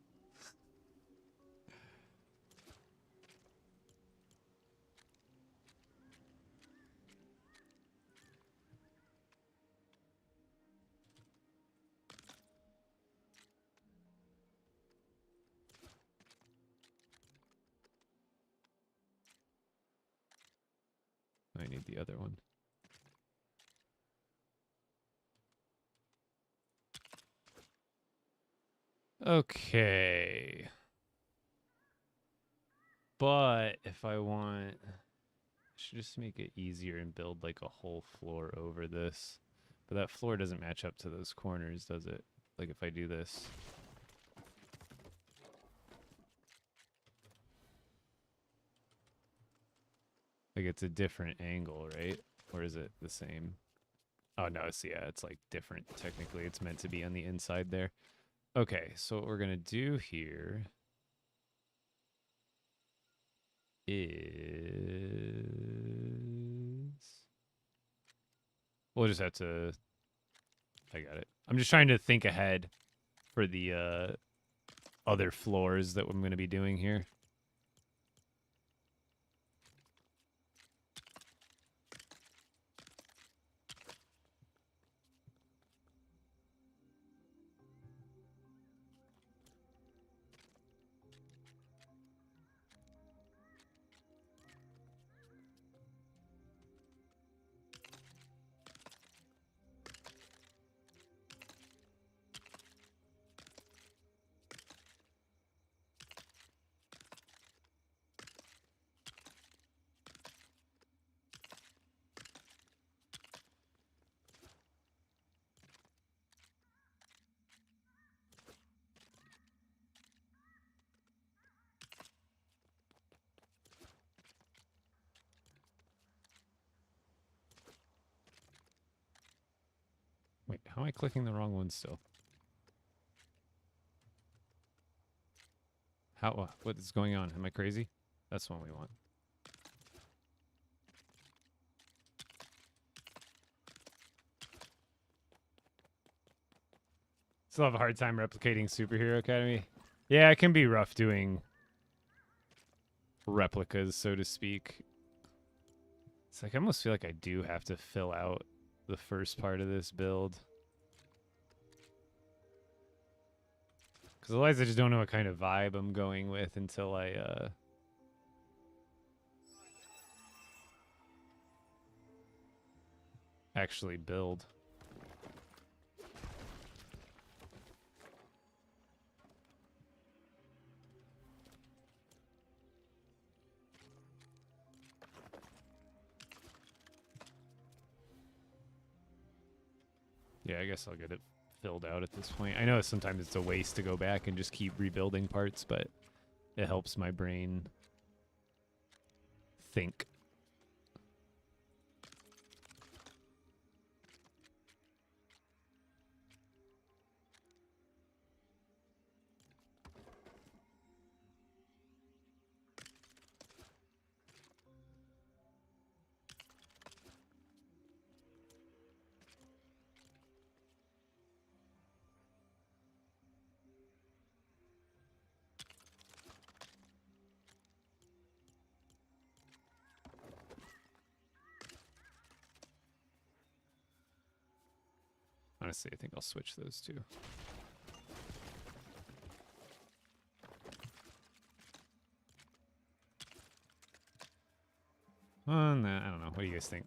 Speaker 1: I need the other one. Okay. But if I want... I should just make it easier and build like a whole floor over this. But that floor doesn't match up to those corners, does it? Like if I do this. Like it's a different angle, right? Or is it the same? Oh no, it's yeah, it's like different. Technically, it's meant to be on the inside there. Okay, so what we're gonna do here is we'll just have to. I got it. I'm just trying to think ahead for the other floors that I'm gonna be doing here. Wait, how am I clicking the wrong one still? How? What is going on? Am I crazy? That's the one we want. Still have a hard time replicating Superhero Academy. Yeah, it can be rough doing replicas, so to speak. It's like I almost feel like I do have to fill out the first part of this build. Because otherwise I just don't know what kind of vibe I'm going with until I actually build. Yeah, I guess I'll get it filled out at this point. I know sometimes it's a waste to go back and just keep rebuilding parts, but it helps my brain think. Honestly, I think I'll switch those two. Nah, I don't know. What do you guys think?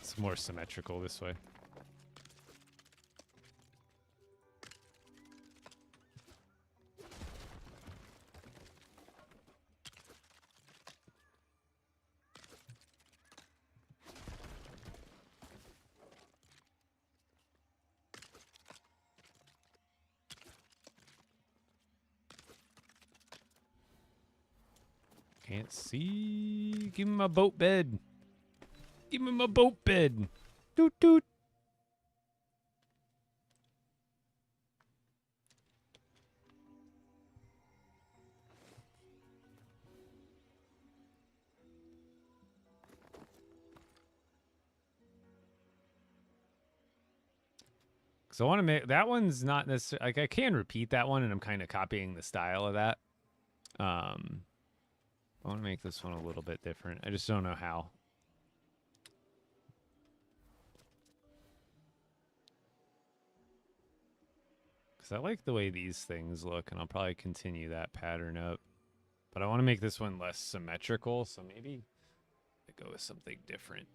Speaker 1: It's more symmetrical this way. Can't see. Give me my boat bed. Give me my boat bed. Doot doot. So I want to make that one's not necessarily like I can repeat that one, and I'm kind of copying the style of that. I want to make this one a little bit different. I just don't know how. Because I like the way these things look, and I'll probably continue that pattern up. But I want to make this one less symmetrical, so maybe I go with something different.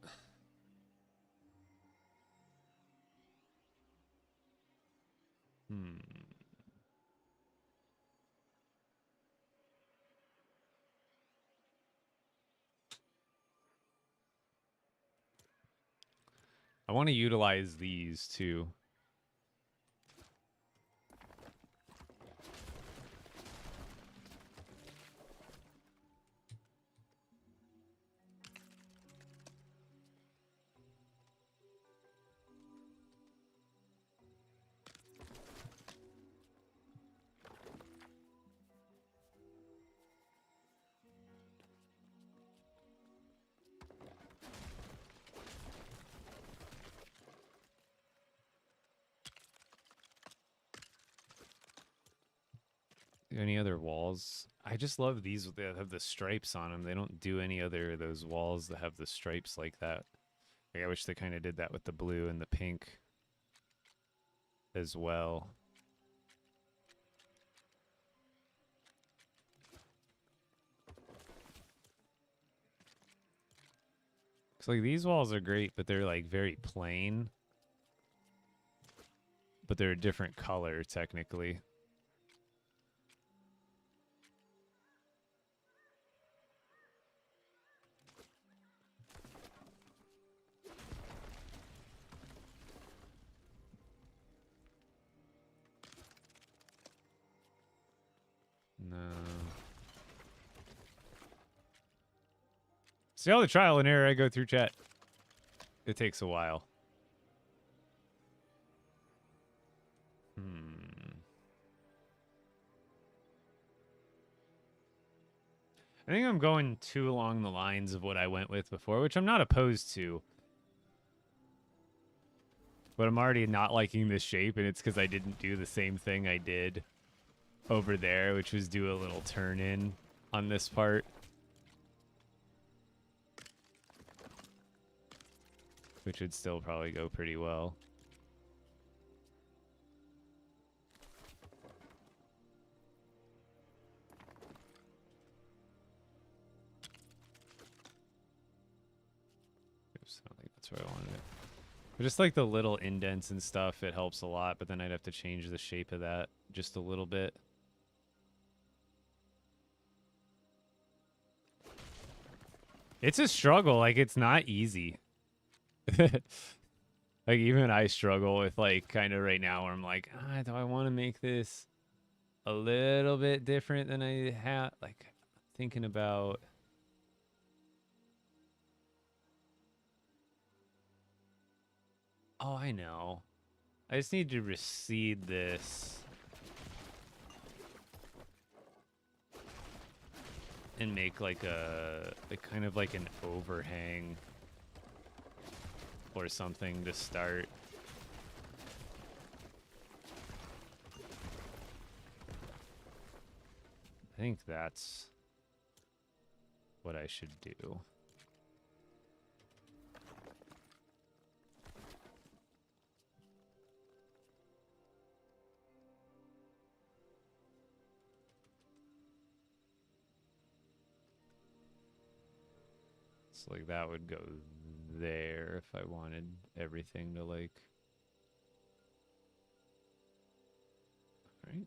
Speaker 1: I want to utilize these too. Any other walls? I just love these that have the stripes on them. They don't do any other of those walls that have the stripes like that. Like, I wish they kind of did that with the blue and the pink as well. Cause like these walls are great, but they're like very plain. But they're a different color technically. No. See all the trial and error I go through, chat? It takes a while. I think I'm going too along the lines of what I went with before, which I'm not opposed to. But I'm already not liking this shape, and it's because I didn't do the same thing I did over there, which was do a little turn in on this part. Which would still probably go pretty well. Oops, I don't think that's where I wanted it. But just like the little indents and stuff, it helps a lot, but then I'd have to change the shape of that just a little bit. It's a struggle, like it's not easy. Like even I struggle with like kind of right now where I'm like, do I want to make this a little bit different than I had? Like thinking about. Oh, I know. I just need to recede this. And make like a kind of like an overhang or something to start. I think that's what I should do. So like that would go there if I wanted everything to like. All right.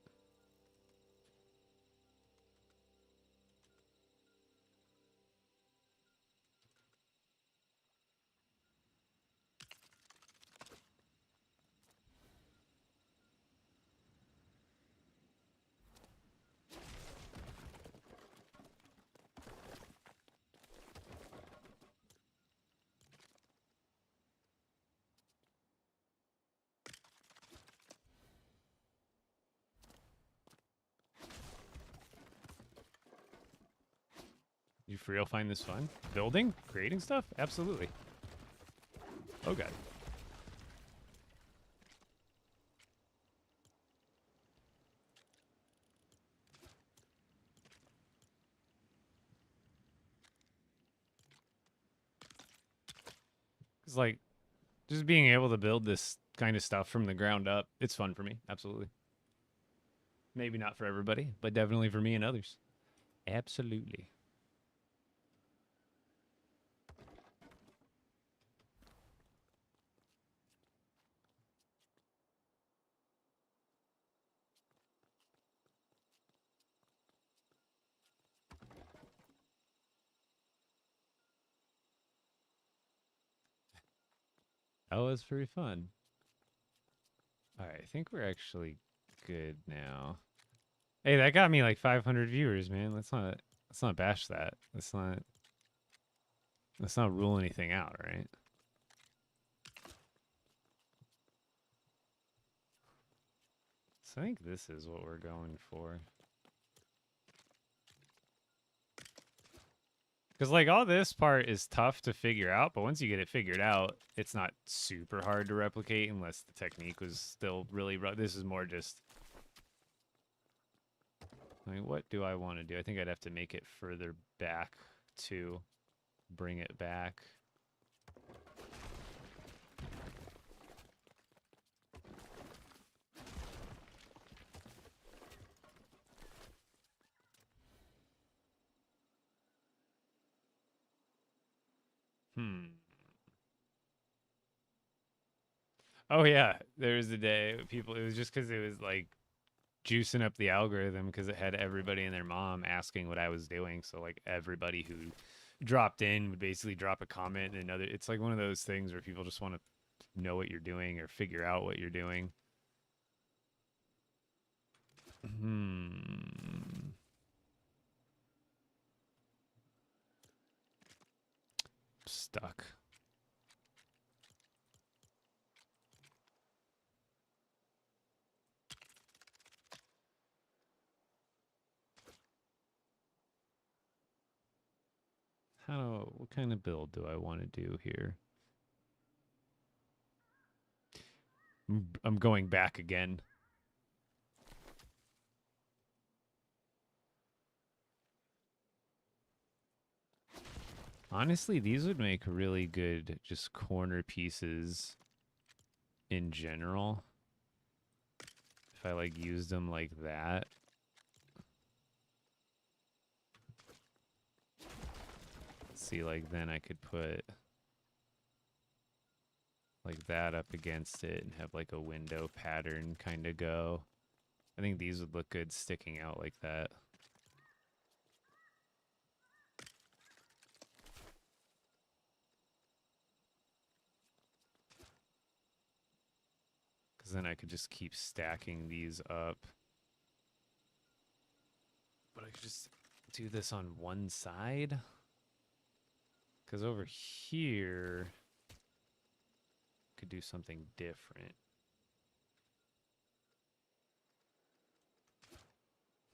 Speaker 1: for real find this fun? Building? Creating stuff? Absolutely. Oh god. It's like just being able to build this kind of stuff from the ground up. It's fun for me. Absolutely. Maybe not for everybody, but definitely for me and others. Absolutely. That was very fun. All right, I think we're actually good now. Hey, that got me like 500 viewers, man. Let's not bash that. Let's not rule anything out, right? So I think this is what we're going for. Because, like, all this part is tough to figure out, but once you get it figured out, it's not super hard to replicate unless the technique was still really rough. This is more just... I mean, what do I want to do? I think I'd have to make it further back to bring it back. Oh yeah, there was a day people. It was just because it was like juicing up the algorithm because it had everybody and their mom asking what I was doing. So like everybody who dropped in would basically drop a comment and another. It's like one of those things where people just want to know what you're doing or figure out what you're doing. Stuck. What kind of build do I want to do here? I'm going back again. Honestly, these would make really good just corner pieces in general. If I like used them like that. See, like then I could put like that up against it and have like a window pattern kind of go. I think these would look good sticking out like that. Because then I could just keep stacking these up. But I could just do this on one side. Because over here, could do something different.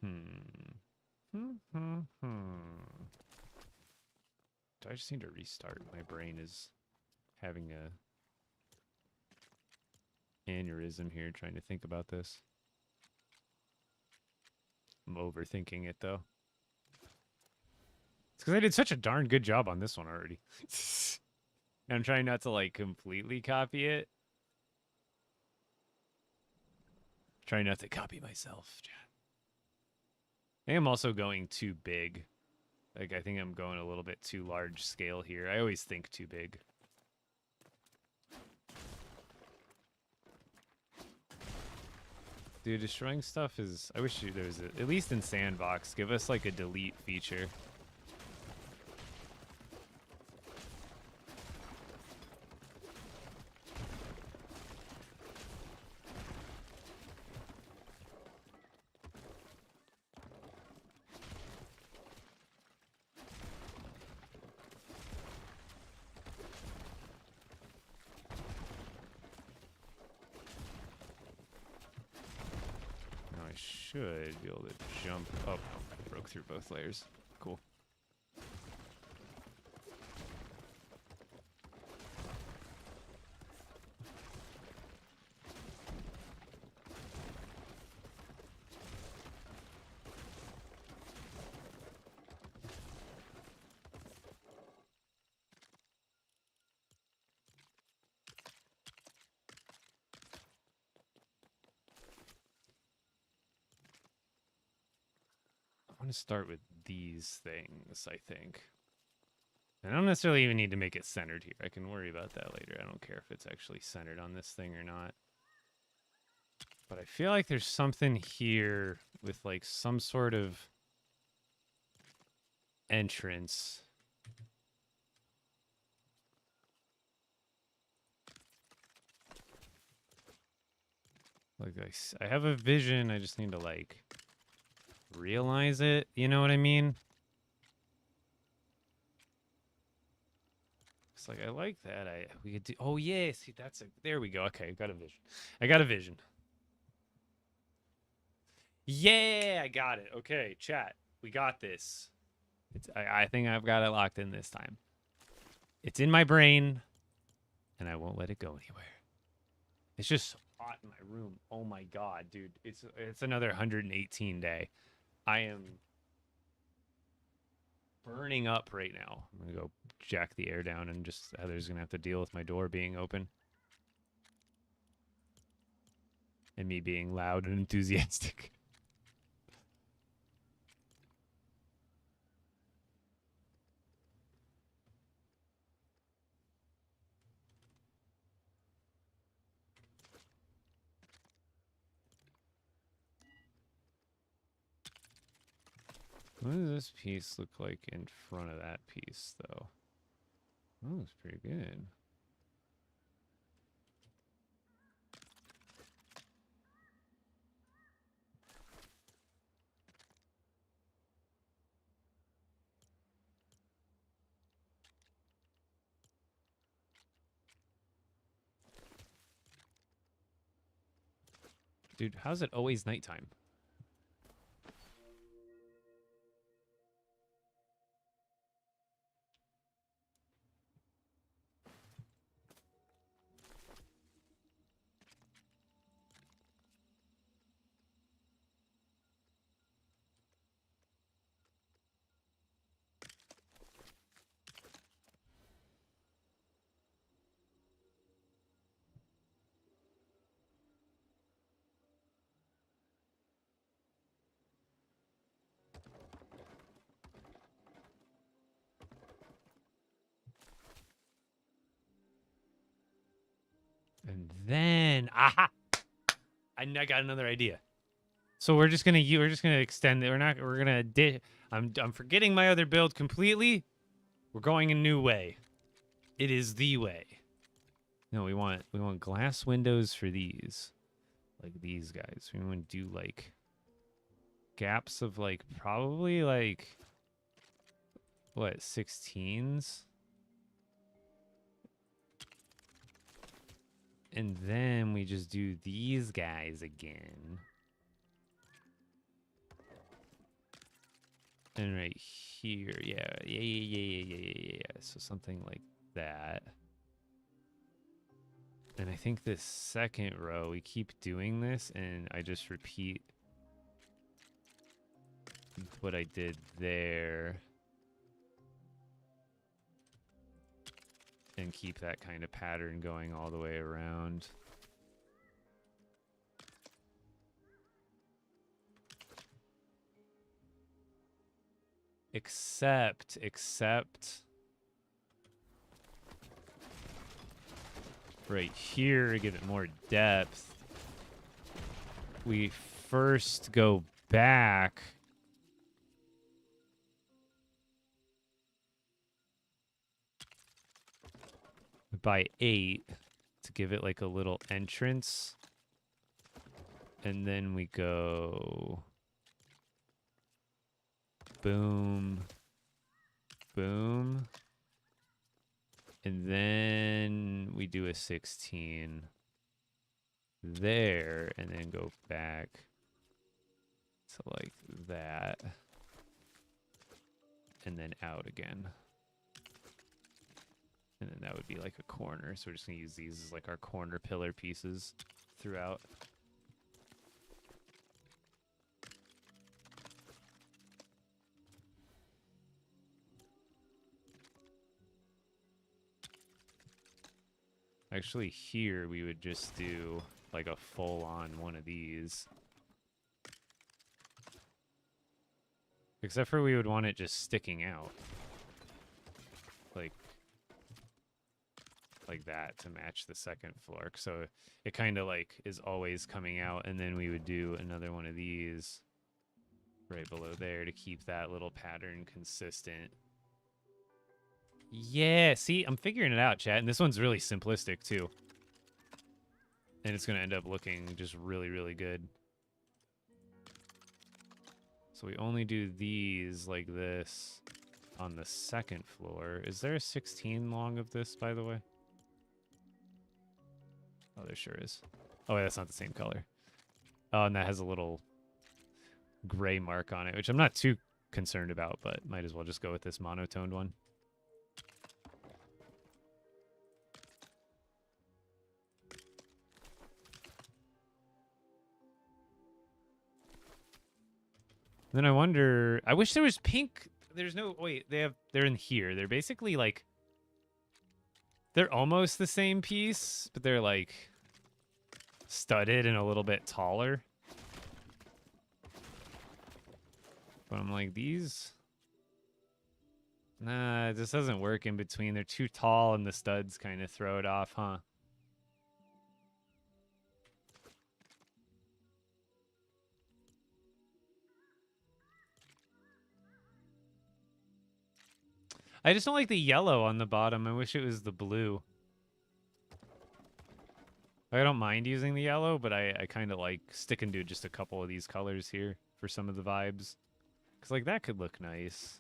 Speaker 1: Do I just need to restart? My brain is having a aneurysm here trying to think about this. I'm overthinking it though. It's because I did such a darn good job on this one already. And I'm trying not to like completely copy it. Trying not to copy myself, Chad. I am also going too big. Like, I think I'm going a little bit too large scale here. I always think too big. Dude, destroying stuff is... I wish there was at least in Sandbox, give us like a delete feature. Should be able to jump up. Broke through both layers. Cool. want to start with these things, I think. I don't necessarily even need to make it centered here. I can worry about that later. I don't care if it's actually centered on this thing or not. But I feel like there's something here with like some sort of entrance. Like I have a vision. I just need to like realize it. You know what I mean? It's like I like that. We could do. Oh yeah, see that's a. There we go. Okay, I got a vision. I got a vision. Yeah, I got it. Okay, chat. We got this. I think I've got it locked in this time. It's in my brain, and I won't let it go anywhere. It's just so hot in my room. Oh my god, dude. It's another 118 day. I am burning up right now. I'm gonna go jack the air down, and just Heather's gonna have to deal with my door being open. And me being loud and enthusiastic. What does this piece look like in front of that piece, though? Oh, it's pretty good. Dude, how's it always nighttime? And then, aha! I got another idea. So we're just gonna extend it. We're gonna I'm forgetting my other build completely. We're going a new way. It is the way. No, we want glass windows for these. Like these guys. We want to do like gaps of like probably like what, 16s? And then we just do these guys again. And right here, yeah. So something like that. And I think this second row, we keep doing this, and I just repeat what I did there. And keep that kind of pattern going all the way around. Except right here to give it more depth, we first go back by 8 to give it like a little entrance, and then we go boom, boom, and then we do a 16 there, and then go back to like that, and then out again. And then that would be like a corner. So we're just going to use these as like our corner pillar pieces throughout. Actually, here we would just do like a full-on one of these. Except for we would want it just sticking out. Like that to match the second floor. So it kind of like is always coming out, and then we would do another one of these right below there to keep that little pattern consistent. Yeah, see, I'm figuring it out, chat, and this one's really simplistic too. And it's going to end up looking just really, really good. So we only do these like this on the second floor. Is there a 16 long of this, by the way? Oh, there sure is. Oh, wait, that's not the same color. Oh, and that has a little gray mark on it, which I'm not too concerned about, but might as well just go with this monotoned one. Then I wonder, I wish there was pink. There's no, wait, they're in here. They're basically like, they're almost the same piece, but they're like studded and a little bit taller. But I'm like, these, nah, this doesn't work in between. They're too tall and the studs kind of throw it off, huh? I just don't like the yellow on the bottom. I wish it was the blue. I don't mind using the yellow, but I kind of like sticking to just a couple of these colors here for some of the vibes. Because, like, that could look nice.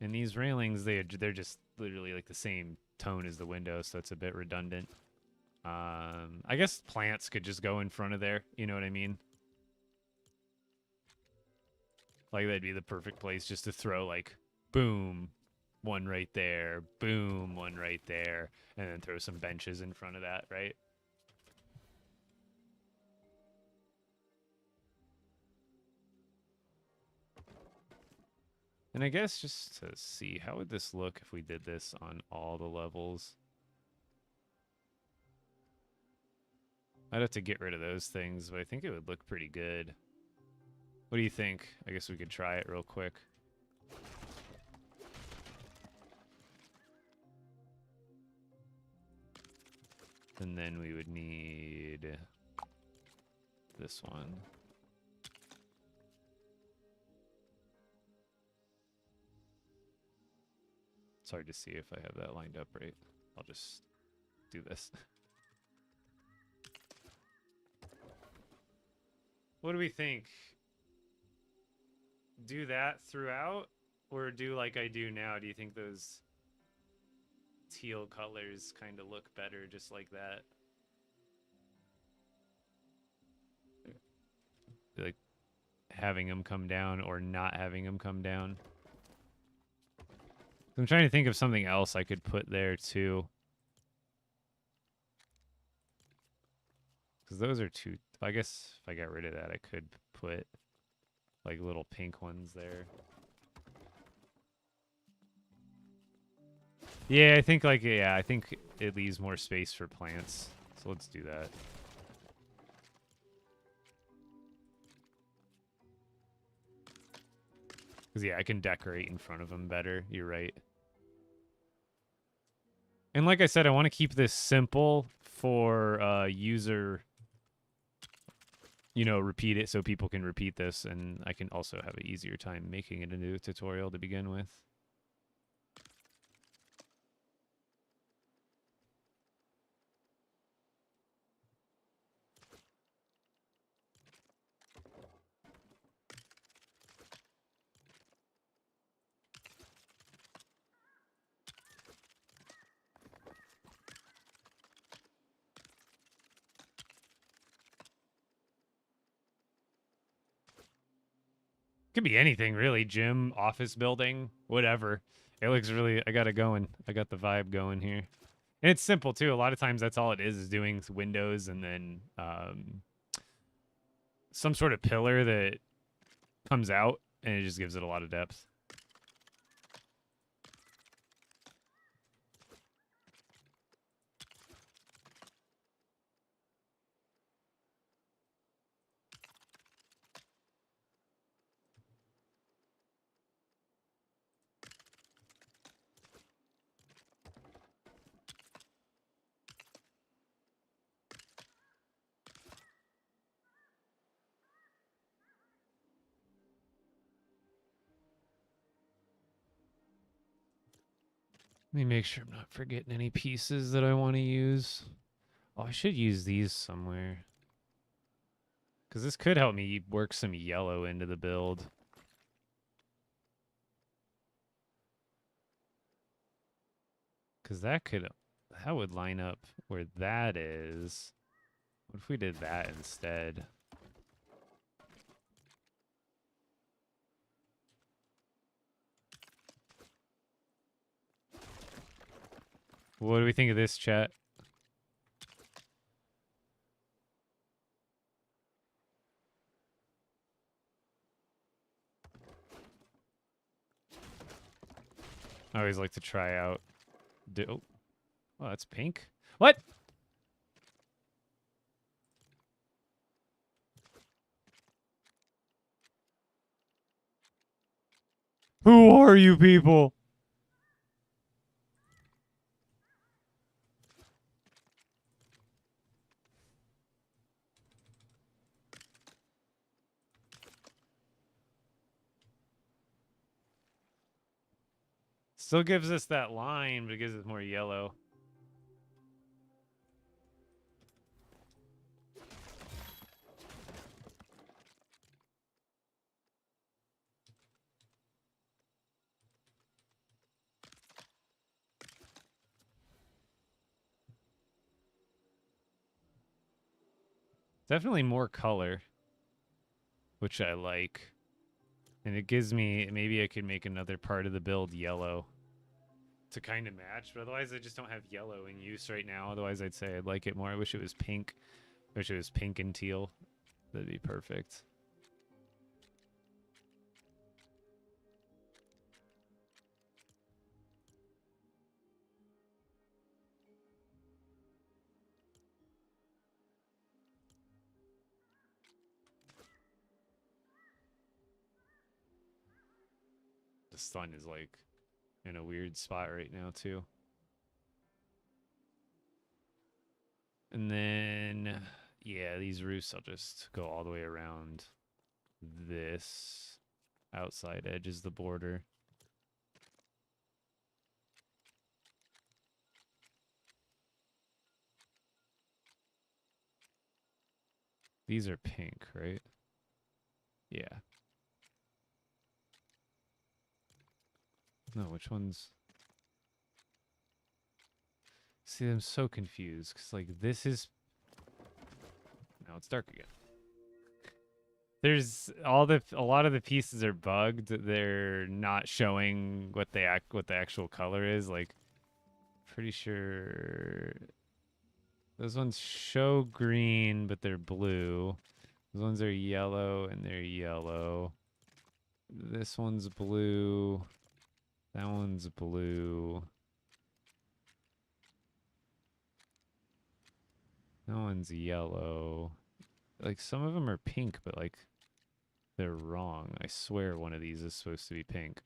Speaker 1: And these railings, they're just literally, like, the same tone as the window, so it's a bit redundant. I guess plants could just go in front of there. You know what I mean? Like, that'd be the perfect place just to throw, like, boom, one right there, boom, one right there, and then throw some benches in front of that, right? And I guess just to see, how would this look if we did this on all the levels? I'd have to get rid of those things, but I think it would look pretty good. What do you think? I guess we could try it real quick. And then we would need this one. It's hard to see if I have that lined up right. I'll just do this. What do we think? Do that throughout, or do like I do now? Do you think those teal colors kind of look better just like that? Like having them come down or not having them come down? I'm trying to think of something else I could put there too. Because those are two. I guess if I got rid of that, I could put like little pink ones there. Yeah, I think like, yeah, I think it leaves more space for plants. So let's do that. Because, yeah, I can decorate in front of them better. You're right. And like I said, I want to keep this simple for user, you know, repeat it so people can repeat this. And I can also have an easier time making it into a tutorial to begin with. Could be anything, really. Gym, office building, whatever. It looks really, I got it going. I got the vibe going here. And it's simple, too. A lot of times that's all it is doing windows and then some sort of pillar that comes out, and it just gives it a lot of depth. Let me make sure I'm not forgetting any pieces that I want to use. Oh, I should use these somewhere. Because this could help me work some yellow into the build. Because that would line up where that is. What if we did that instead? What do we think of this, chat? I always like to try out. Oh, that's pink. What? Who are you people? Still gives us that line, but it gives us more yellow. Definitely more color, which I like. And it gives me, maybe I could make another part of the build yellow to kind of match. But otherwise, I just don't have yellow in use right now. Otherwise, I'd say I'd like it more. I wish it was pink. I wish it was pink and teal. That'd be perfect. The sun is like in a weird spot right now, too. And then, yeah, these roofs, I'll just go all the way around this outside edge is the border. These are pink, right? Yeah. No, which ones? See, I'm so confused because like this is now it's dark again. There's a lot of the pieces are bugged. They're not showing what the actual color is. Like, pretty sure those ones show green, but they're blue. Those ones are yellow and they're yellow. This one's blue. That one's blue. That one's yellow. Like, some of them are pink, but like they're wrong. I swear one of these is supposed to be pink.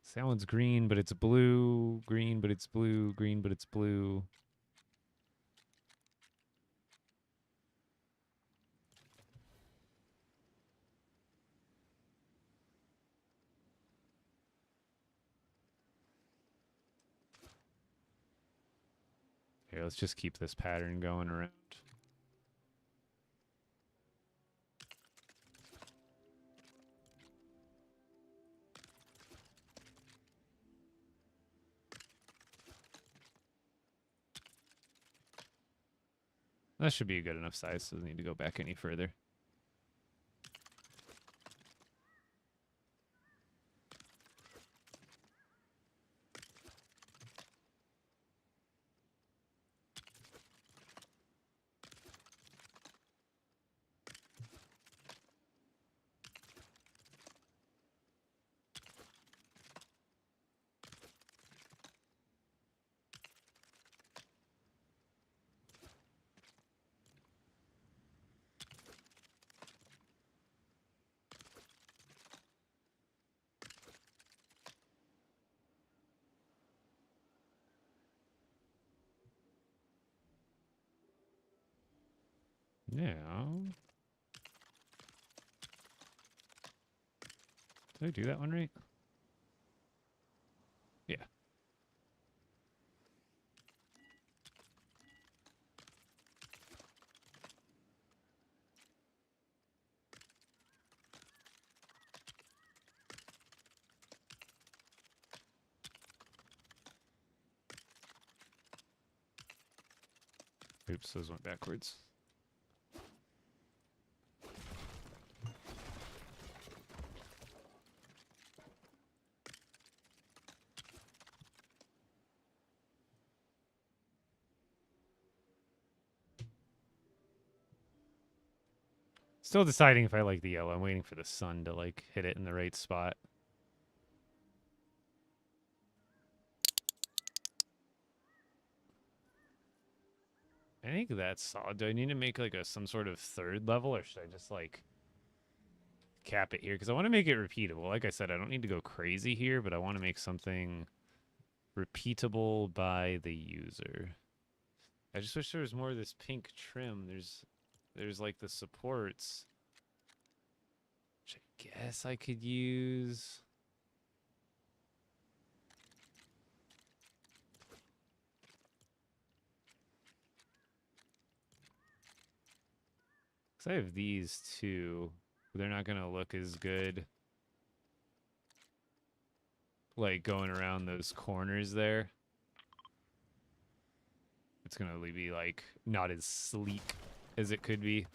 Speaker 1: So that one's green, but it's blue. Green, but it's blue. Green, but it's blue. Here, let's just keep this pattern going around. That should be a good enough size, so doesn't need to go back any further. Yeah. Did I do that one right? Yeah. Oops, those went backwards. Still deciding if I like the yellow. I'm waiting for the sun to like hit it in the right spot. I think that's solid. Do I need to make like some sort of third level, or should I just like cap it here? Because I want to make it repeatable. Like I said, I don't need to go crazy here, but I want to make something repeatable by the user. I just wish there was more of this pink trim. There's like the supports, which I guess I could use. Because I have these two. But they're not going to look as good like going around those corners there. It's going to be like not as sleek as it could be.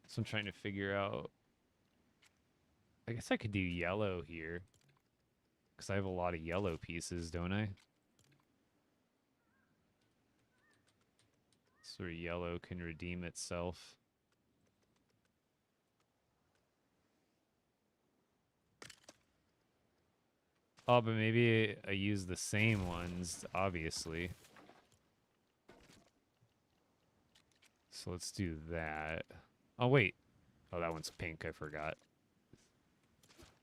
Speaker 1: So I'm trying to figure out. I guess I could do yellow here. Because I have a lot of yellow pieces, don't I? So yellow can redeem itself. Oh, but maybe I use the same ones, obviously. So let's do that. Oh, wait. Oh, that one's pink. I forgot.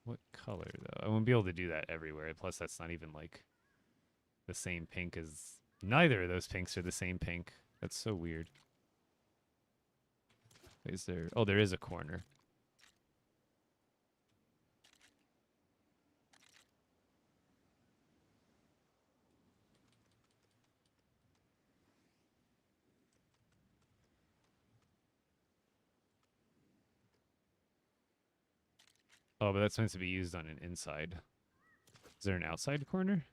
Speaker 1: What color, though? I won't be able to do that everywhere. Plus, that's not even, like, the same pink as... Neither of those pinks are the same pink. That's so weird. Is there... Oh, there is a corner. Oh, but that's meant to be used on an inside. Is there an outside corner?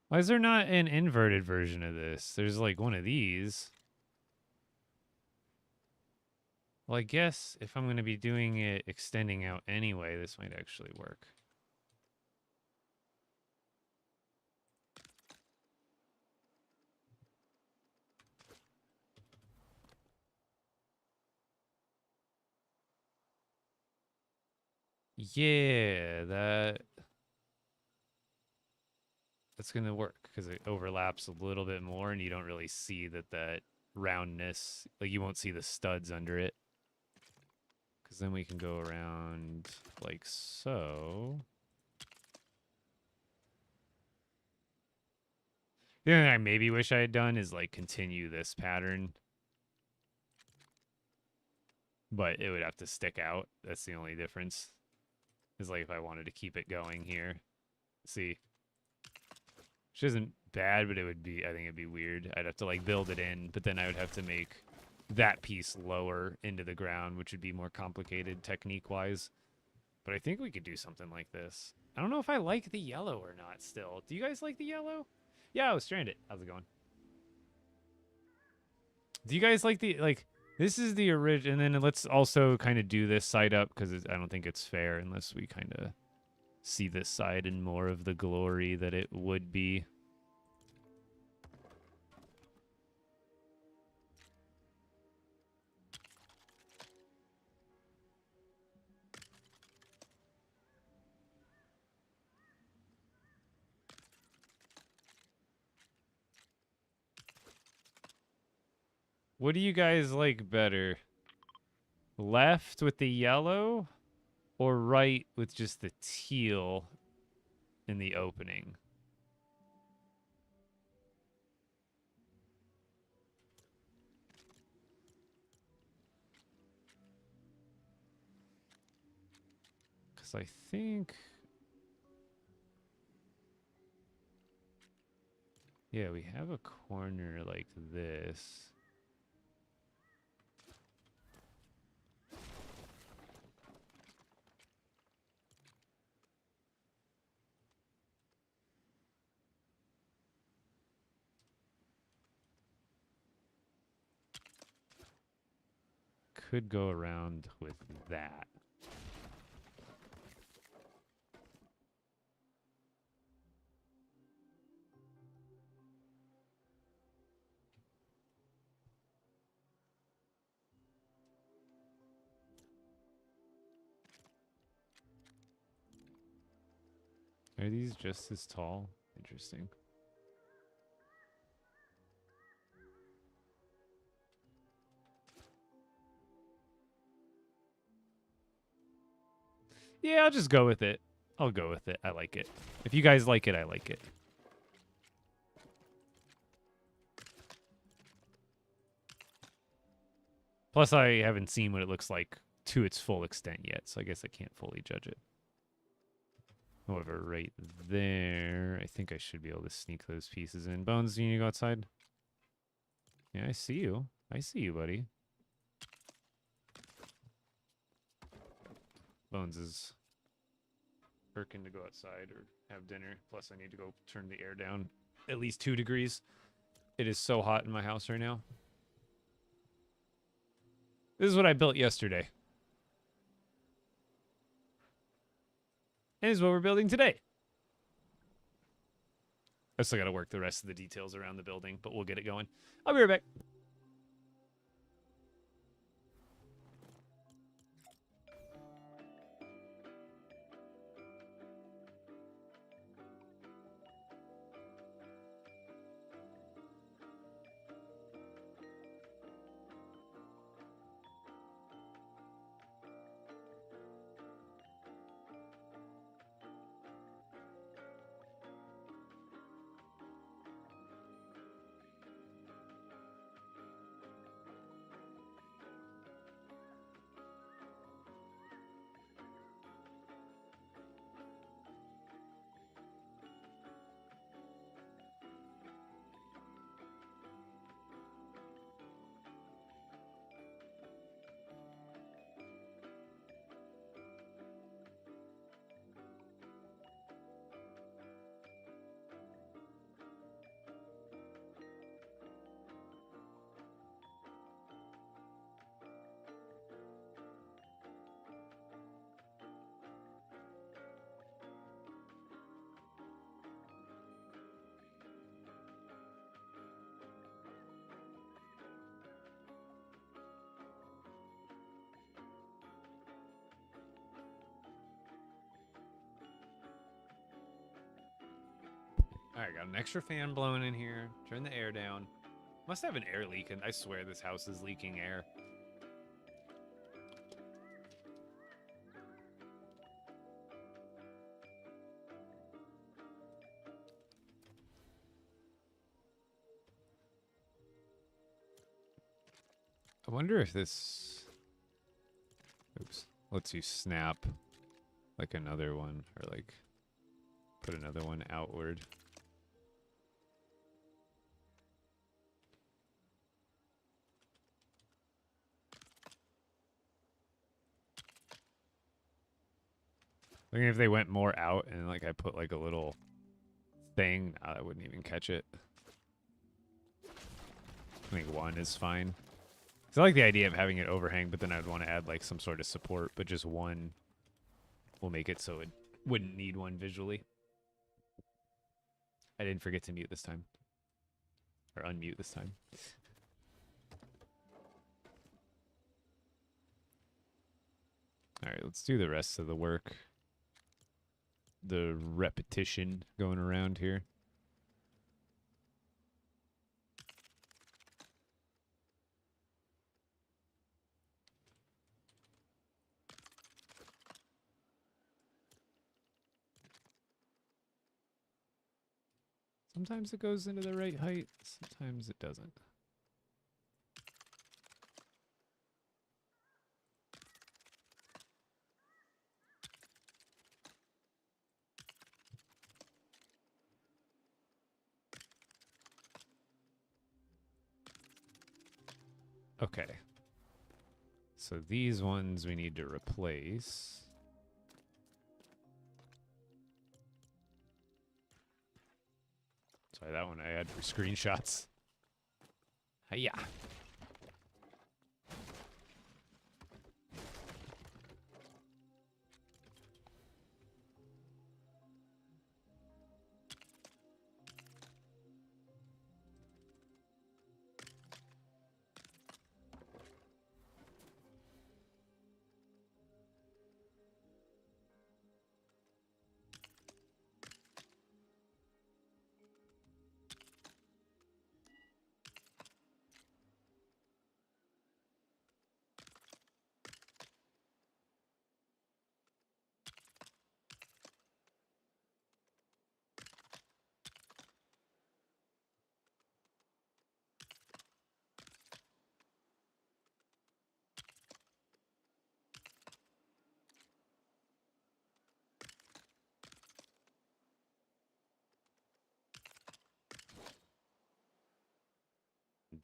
Speaker 1: Why is there not an inverted version of this? There's like one of these. Well, I guess if I'm going to be doing it extending out anyway, this might actually work. Yeah, that's going to work because it overlaps a little bit more and you don't really see that roundness, like you won't see the studs under it. Because then we can go around like so. The only thing I maybe wish I had done is like continue this pattern. But it would have to stick out. That's the only difference. Is like if I wanted to keep it going here. See. Which isn't bad, but it would be, I think it'd be weird. I'd have to like build it in, but then I would have to make that piece lower into the ground, which would be more complicated technique-wise. But I think we could do something like this. I don't know if I like the yellow or not still. Do you guys like the yellow? Yeah, I was stranded. How's it going? Do you guys like the, like, this is the original, and then let's also kind of do this side up, because I don't think it's fair unless we kind of see this side in more of the glory that it would be. What do you guys like better? Left with the yellow or right with just the teal in the opening? Because I think... Yeah, we have a corner like this. could go around with that. Are these just as tall? Interesting. Yeah, I'll just go with it. I'll go with it. I like it. If you guys like it, I like it. Plus, I haven't seen what it looks like to its full extent yet, so I guess I can't fully judge it. However, right there, I think I should be able to sneak those pieces in. Bones, do you need to go outside? Yeah, I see you. I see you, buddy. Bones is working to go outside or have dinner. Plus, I need to go turn the air down at least 2 degrees. It is so hot in my house right now. This is what I built yesterday. And this is what we're building today. I still got to work the rest of the details around the building, but we'll get it going. I'll be right back. All right, got an extra fan blowing in here. Turn the air down. Must have an air leak, and I swear this house is leaking air. I wonder if this... Oops. Lets you snap like another one, or like put another one outward. Like if they went more out and like I put like a little thing, I wouldn't even catch it. I think one is fine. I like the idea of having it overhang, but then I'd want to add like some sort of support, but just one will make it so it wouldn't need one visually. I didn't forget to mute this time. Or unmute this time. Alright, let's do the rest of the work. The repetition going around here. Sometimes it goes into the right height, sometimes it doesn't. Okay. So these ones we need to replace. Sorry, that one I had for screenshots. Hiya.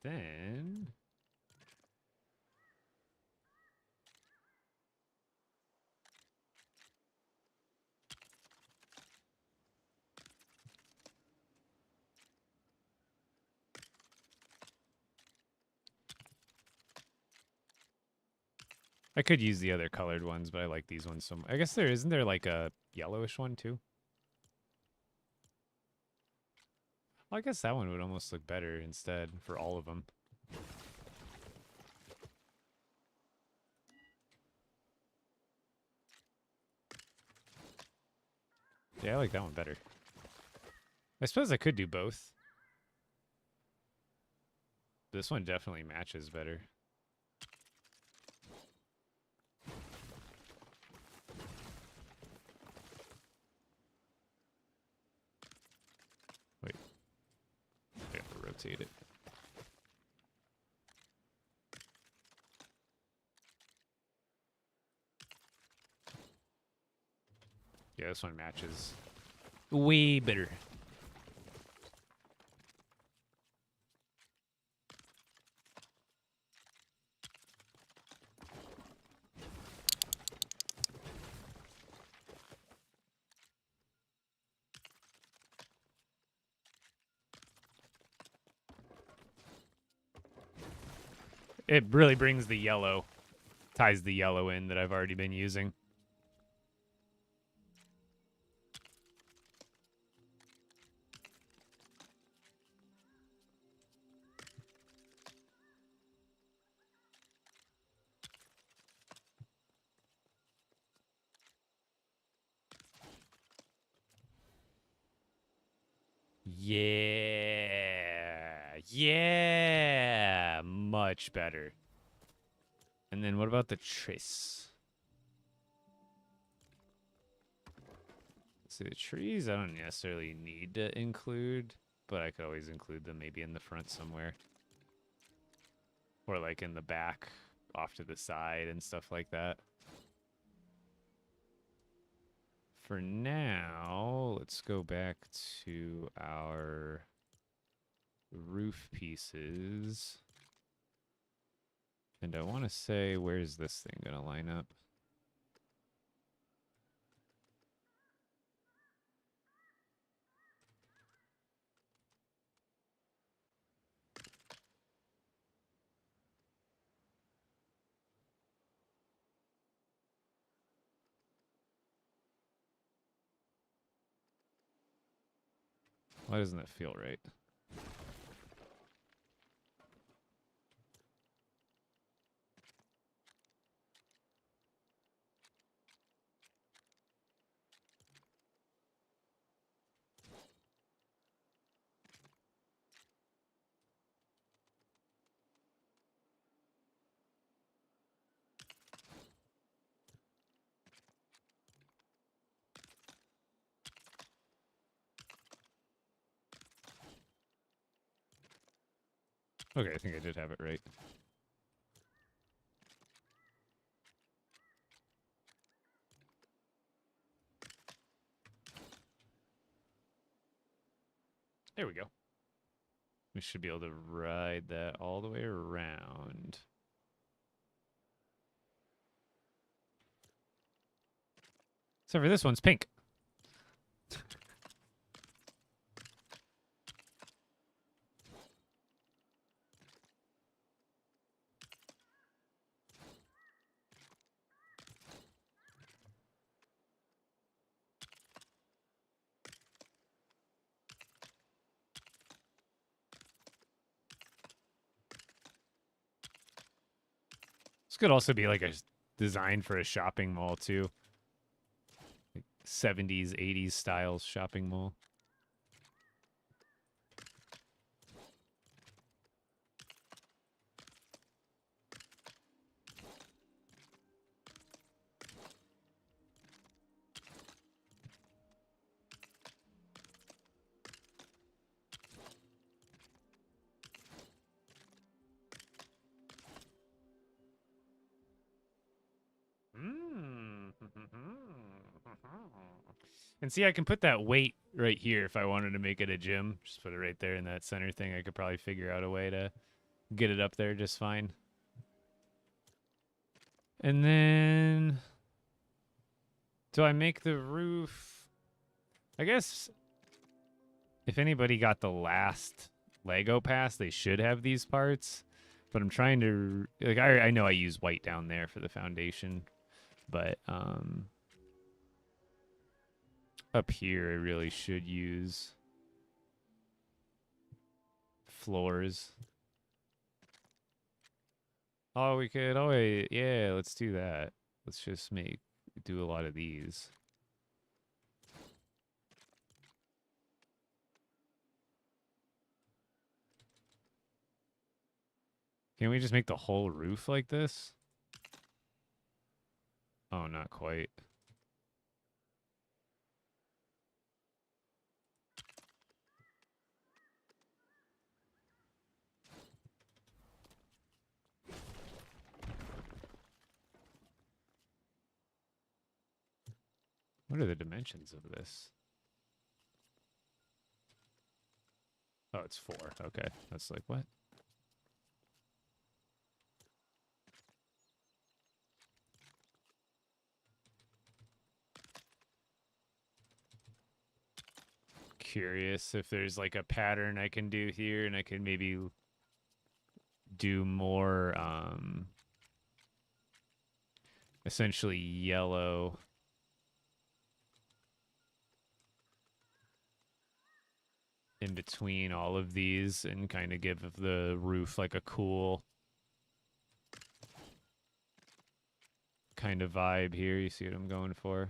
Speaker 1: then... I could use the other colored ones, but I like these ones so much. I guess isn't there like a yellowish one too? Well, I guess that one would almost look better instead for all of them. Yeah, I like that one better. I suppose I could do both. This one definitely matches better. Wait. I have to rotate it. Yeah, this one matches way better. It really brings the yellow, ties the yellow in that I've already been using. Yeah. Yeah. Much better. And then what about the trace? See, the trees I don't necessarily need to include, but I could always include them maybe in the front somewhere. Or like in the back, off to the side and stuff like that. For now, let's go back to our roof pieces. And I want to say, where's this thing going to line up? Why doesn't that feel right? Okay, I think I did have it right. There we go. We should be able to ride that all the way around. Except for this one's pink. This could also be like a design for a shopping mall too. Like 70s, 80s style shopping mall. And see, I can put that weight right here if I wanted to make it a gym. Just put it right there in that center thing. I could probably figure out a way to get it up there just fine. And then, do I make the roof? I guess if anybody got the last Lego pass, they should have these parts. But I'm trying to, like, I know I use white down there for the foundation, but up here I really should use floors. Oh, we could, oh wait, yeah, let's do that. Let's just do a lot of these. Can we just make the whole roof like this? Oh, not quite. What are the dimensions of this? Oh, it's 4. Okay. That's like, what? Curious if there's like a pattern I can do here, and I can maybe do more essentially yellow in between all of these and kind of give the roof like a cool kind of vibe here. You see what I'm going for?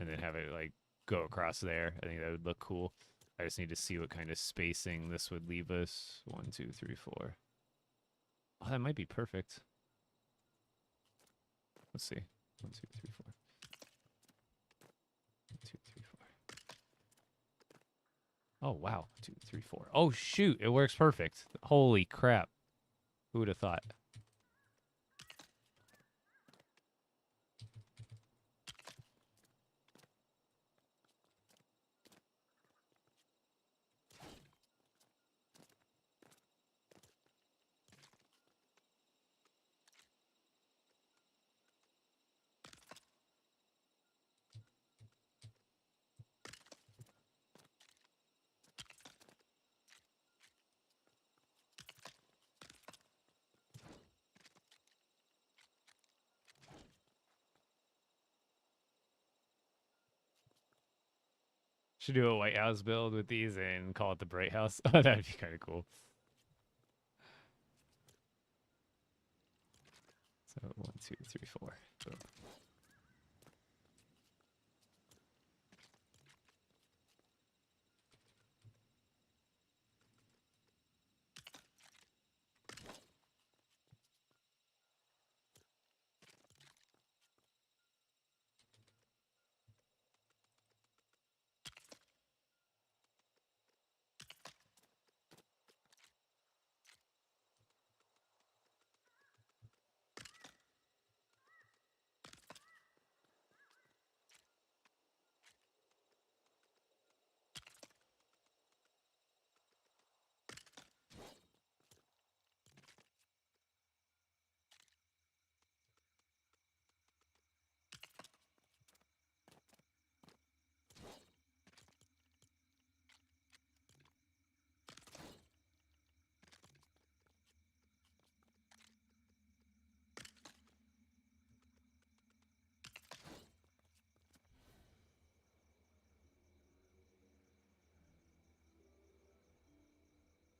Speaker 1: And then have it like go across there. I think that would look cool. I just need to see what kind of spacing this would leave us. 1, 2, 3, 4. Oh, that might be perfect. Let's see. 1, 2, 3, 4. 1, 2, 3, 4. Oh, wow. 2, 3, 4. Oh, shoot. It works perfect. Holy crap. Who would have thought? Should do a White House build with these and call it the Bright House. Oh, that'd be kind of cool. So 1, 2, 3, 4. Boom.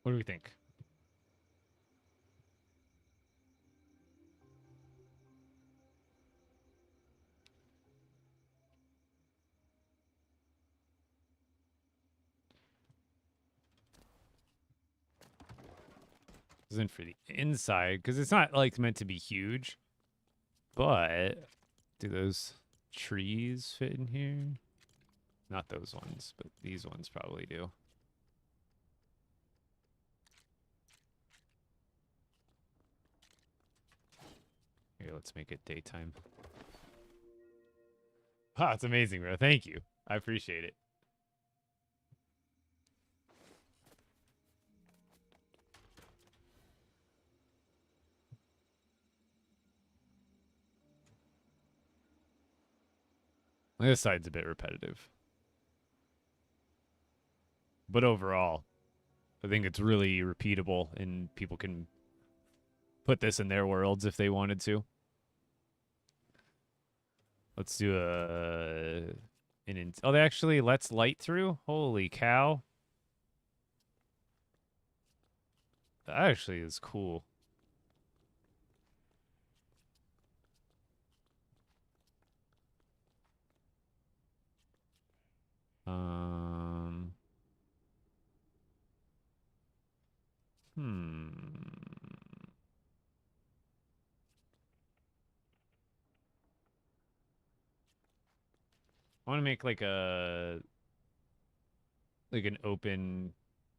Speaker 1: What do we think? This isn't for the inside because it's not like meant to be huge. But do those trees fit in here? Not those ones, but these ones probably do. Here, let's make it daytime. Ah, it's amazing, bro. Thank you. I appreciate it. This side's a bit repetitive. But overall, I think it's really repeatable and people can put this in their worlds if they wanted to. Let's do oh, they actually lets light through? Holy cow. That actually is cool. Um, hmm. I want to make like an open,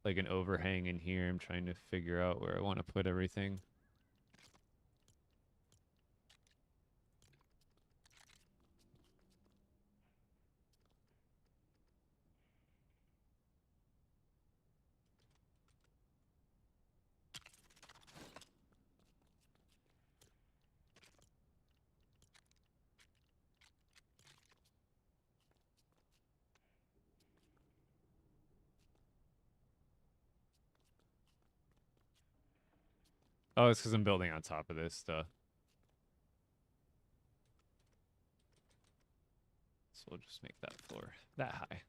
Speaker 1: like an overhang in here. I'm trying to figure out where I want to put everything. Oh, it's because I'm building on top of this stuff. So we'll just make that floor that high.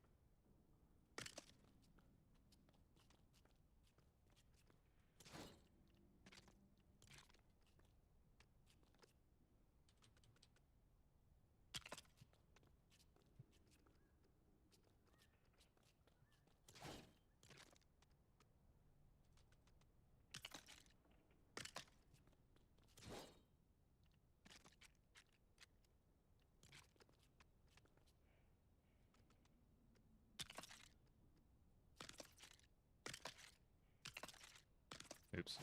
Speaker 1: Oops.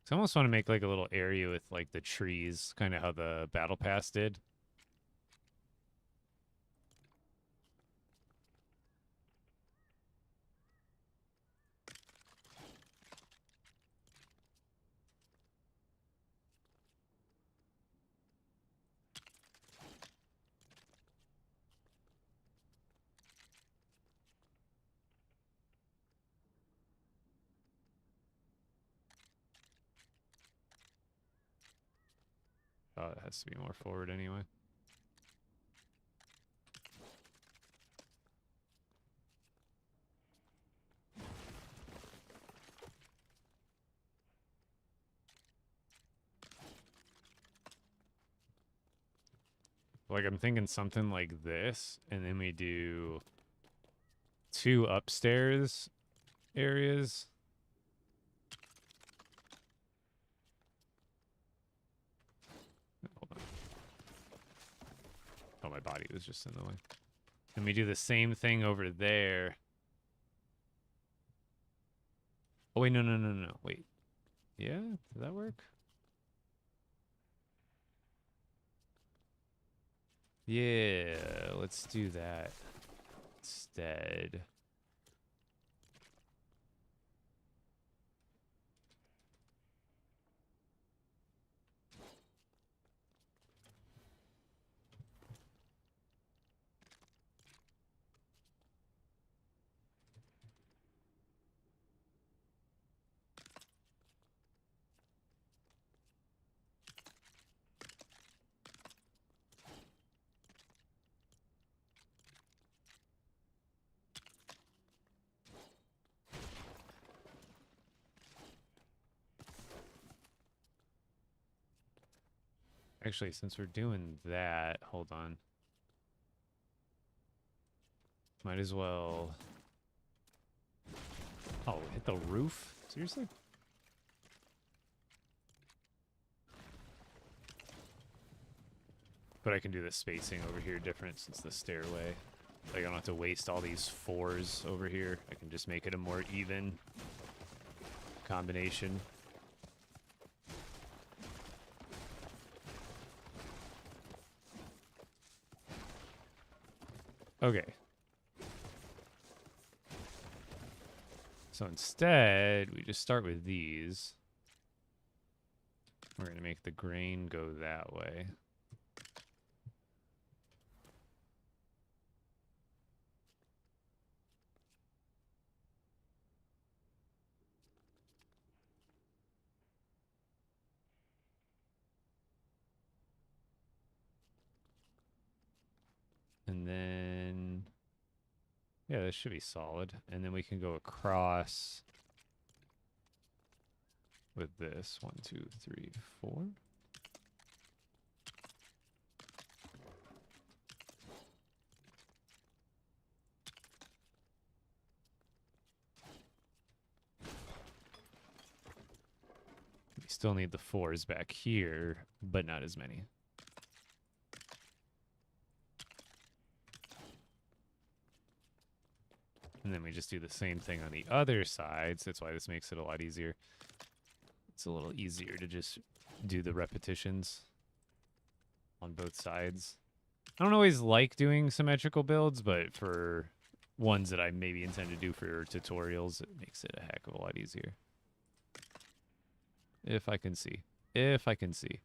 Speaker 1: So I almost want to make like a little area with like the trees, kind of how the Battle Pass did. Oh, it has to be more forward anyway. Like I'm thinking something like this, and then we do 2 upstairs areas. Hold on. Oh, my body was just in the way. And we do the same thing over there. Oh, wait, no. Wait. Yeah? Did that work? Yeah, let's do that instead. Actually, since we're doing that, hold on. Might as well Oh, hit the roof? Seriously? But I can do the spacing over here different since the stairway. Like, I don't have to waste all these 4s over here. I can just make it a more even combination. Okay. So instead, we just start with these. We're going to make the grain go that way. And then, yeah, this should be solid. And then we can go across with this. 1, 2, 3, 4. We still need the 4s back here, but not as many. And then we just do the same thing on the other side. So that's why this makes it a lot easier. It's a little easier to just do the repetitions on both sides. I don't always like doing symmetrical builds, but for ones that I maybe intend to do for tutorials, it makes it a heck of a lot easier. If I can see. If I can see.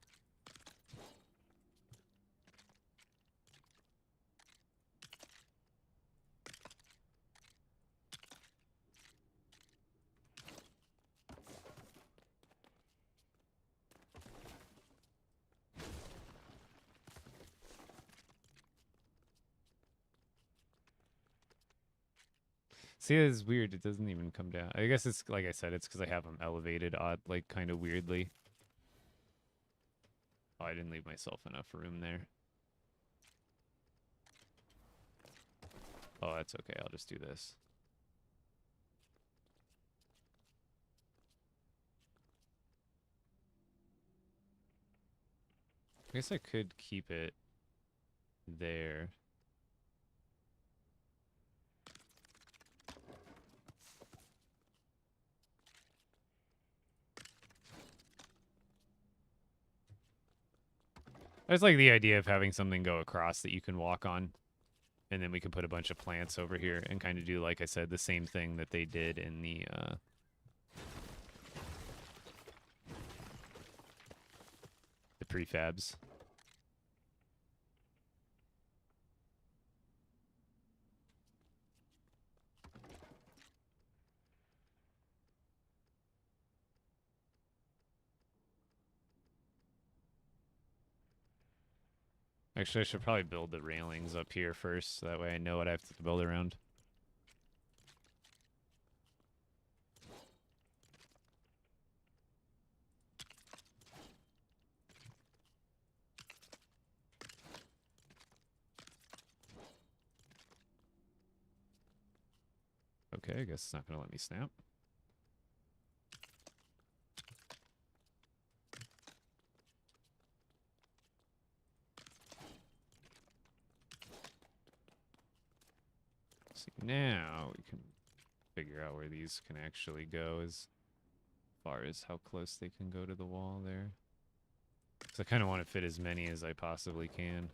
Speaker 1: See, it's weird. It doesn't even come down. I guess it's, like I said, it's because I have them elevated odd, like, kind of weirdly. Oh, I didn't leave myself enough room there. Oh, that's okay. I'll just do this. I guess I could keep it there. I just like the idea of having something go across that you can walk on. And then we can put a bunch of plants over here and kind of do, like I said, the same thing that they did in the prefabs. Actually, I should probably build the railings up here first, so that way I know what I have to build around. Okay, I guess it's not going to let me snap. See, now we can figure out where these can actually go as far as how close they can go to the wall there. Because I kind of want to fit as many as I possibly can.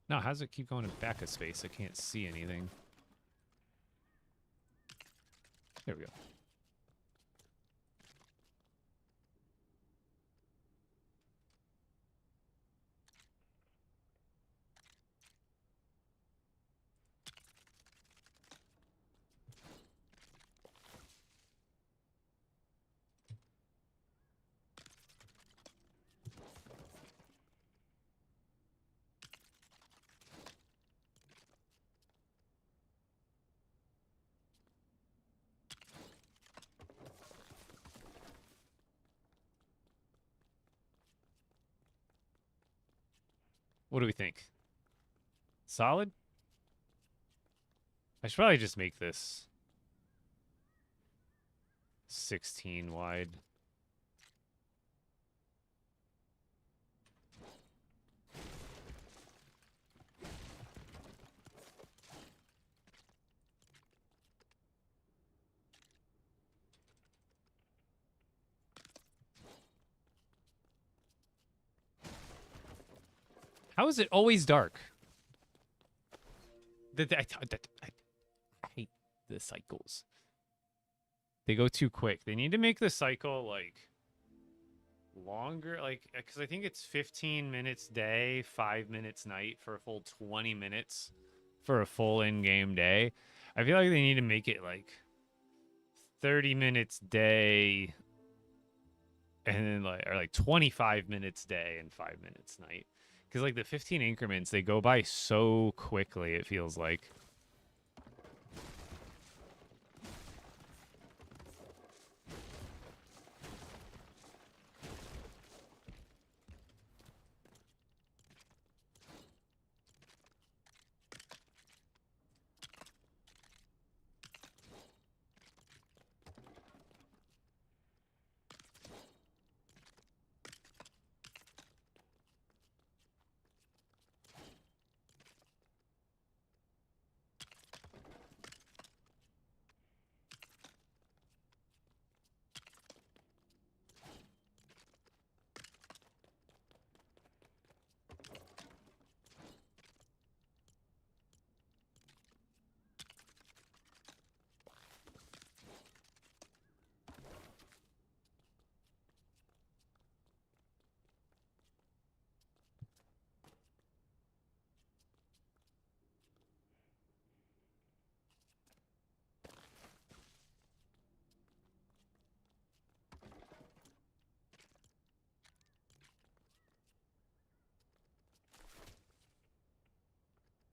Speaker 1: No, how does it keep going back a space? I can't see anything. There we go. What do we think? Solid? I should probably just make this 16 wide. How is it always dark? I hate the cycles. They go too quick. They need to make the cycle like longer, like, because I think it's 15 minutes day, 5 minutes night for a full 20 minutes for a full in-game day. I feel like they need to make it like 30 minutes day and then like 25 minutes day and 5 minutes night. Because like the 15 increments, they go by so quickly, it feels like.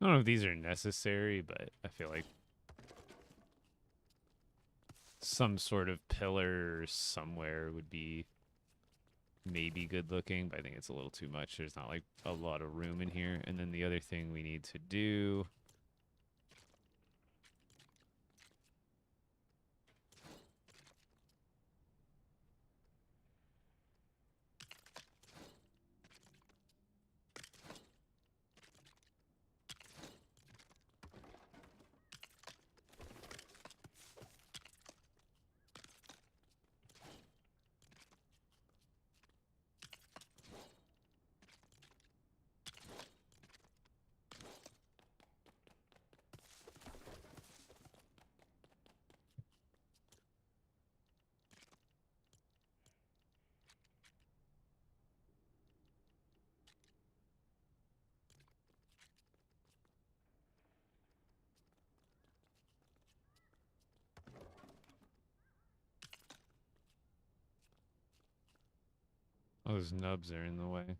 Speaker 1: I don't know if these are necessary, but I feel like some sort of pillar somewhere would be maybe good looking, but I think it's a little too much. There's not like a lot of room in here. And then the other thing we need to do oh, those nubs are in the way.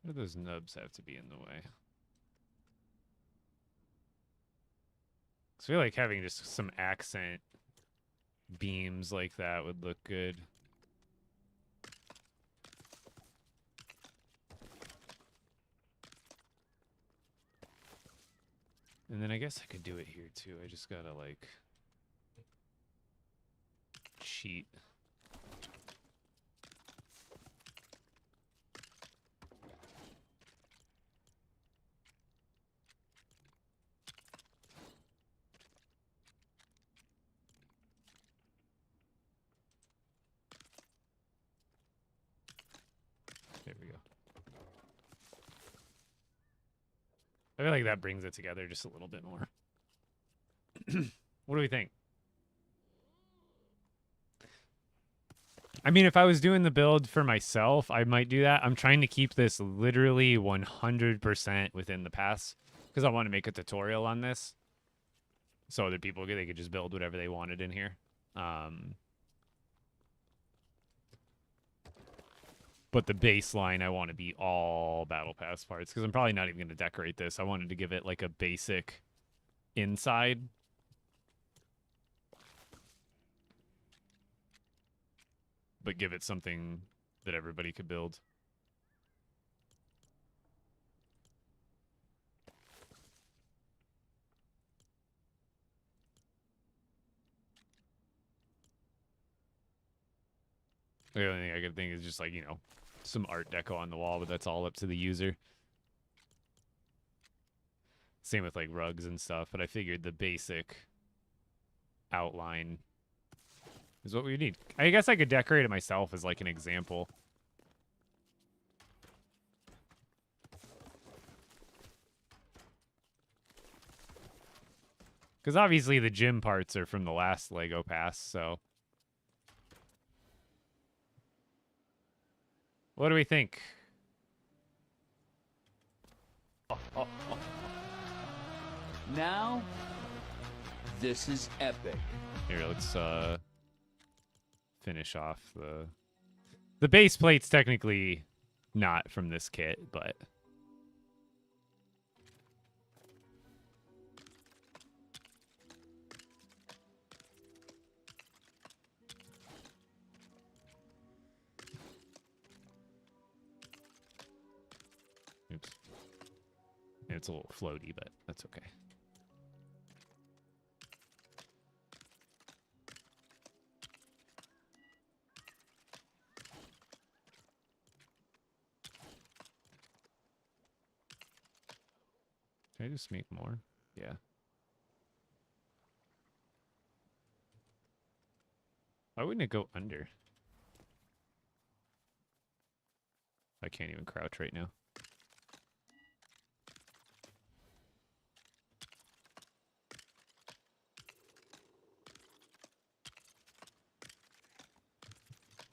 Speaker 1: Why do those nubs have to be in the way? 'Cause I feel like having just some accent beams like that would look good. And then I guess I could do it here too. I just gotta like cheat. There we go. I feel like that brings it together just a little bit more. What do we think? I mean, if I was doing the build for myself, I might do that. I'm trying to keep this literally 100% within the pass because I want to make a tutorial on this. So other people, they could just build whatever they wanted in here. But the baseline, I want to be all Battle Pass parts because I'm probably not even going to decorate this. I wanted to give it like a basic inside. but give it something that everybody could build. The only thing I could think is just like, you know, some art deco on the wall, but that's all up to the user. Same with like rugs and stuff, but I figured the basic outline is what we need. I guess I could decorate it myself as like an example. Because obviously the gym parts are from the last LEGO pass, so. What do we think?
Speaker 3: Now, this is epic.
Speaker 1: Here, let's finish off the base plate's technically not from this kit, but oops. It's a little floaty, but that's okay. Can I just make more? Yeah. Why wouldn't it go under? I can't even crouch right now.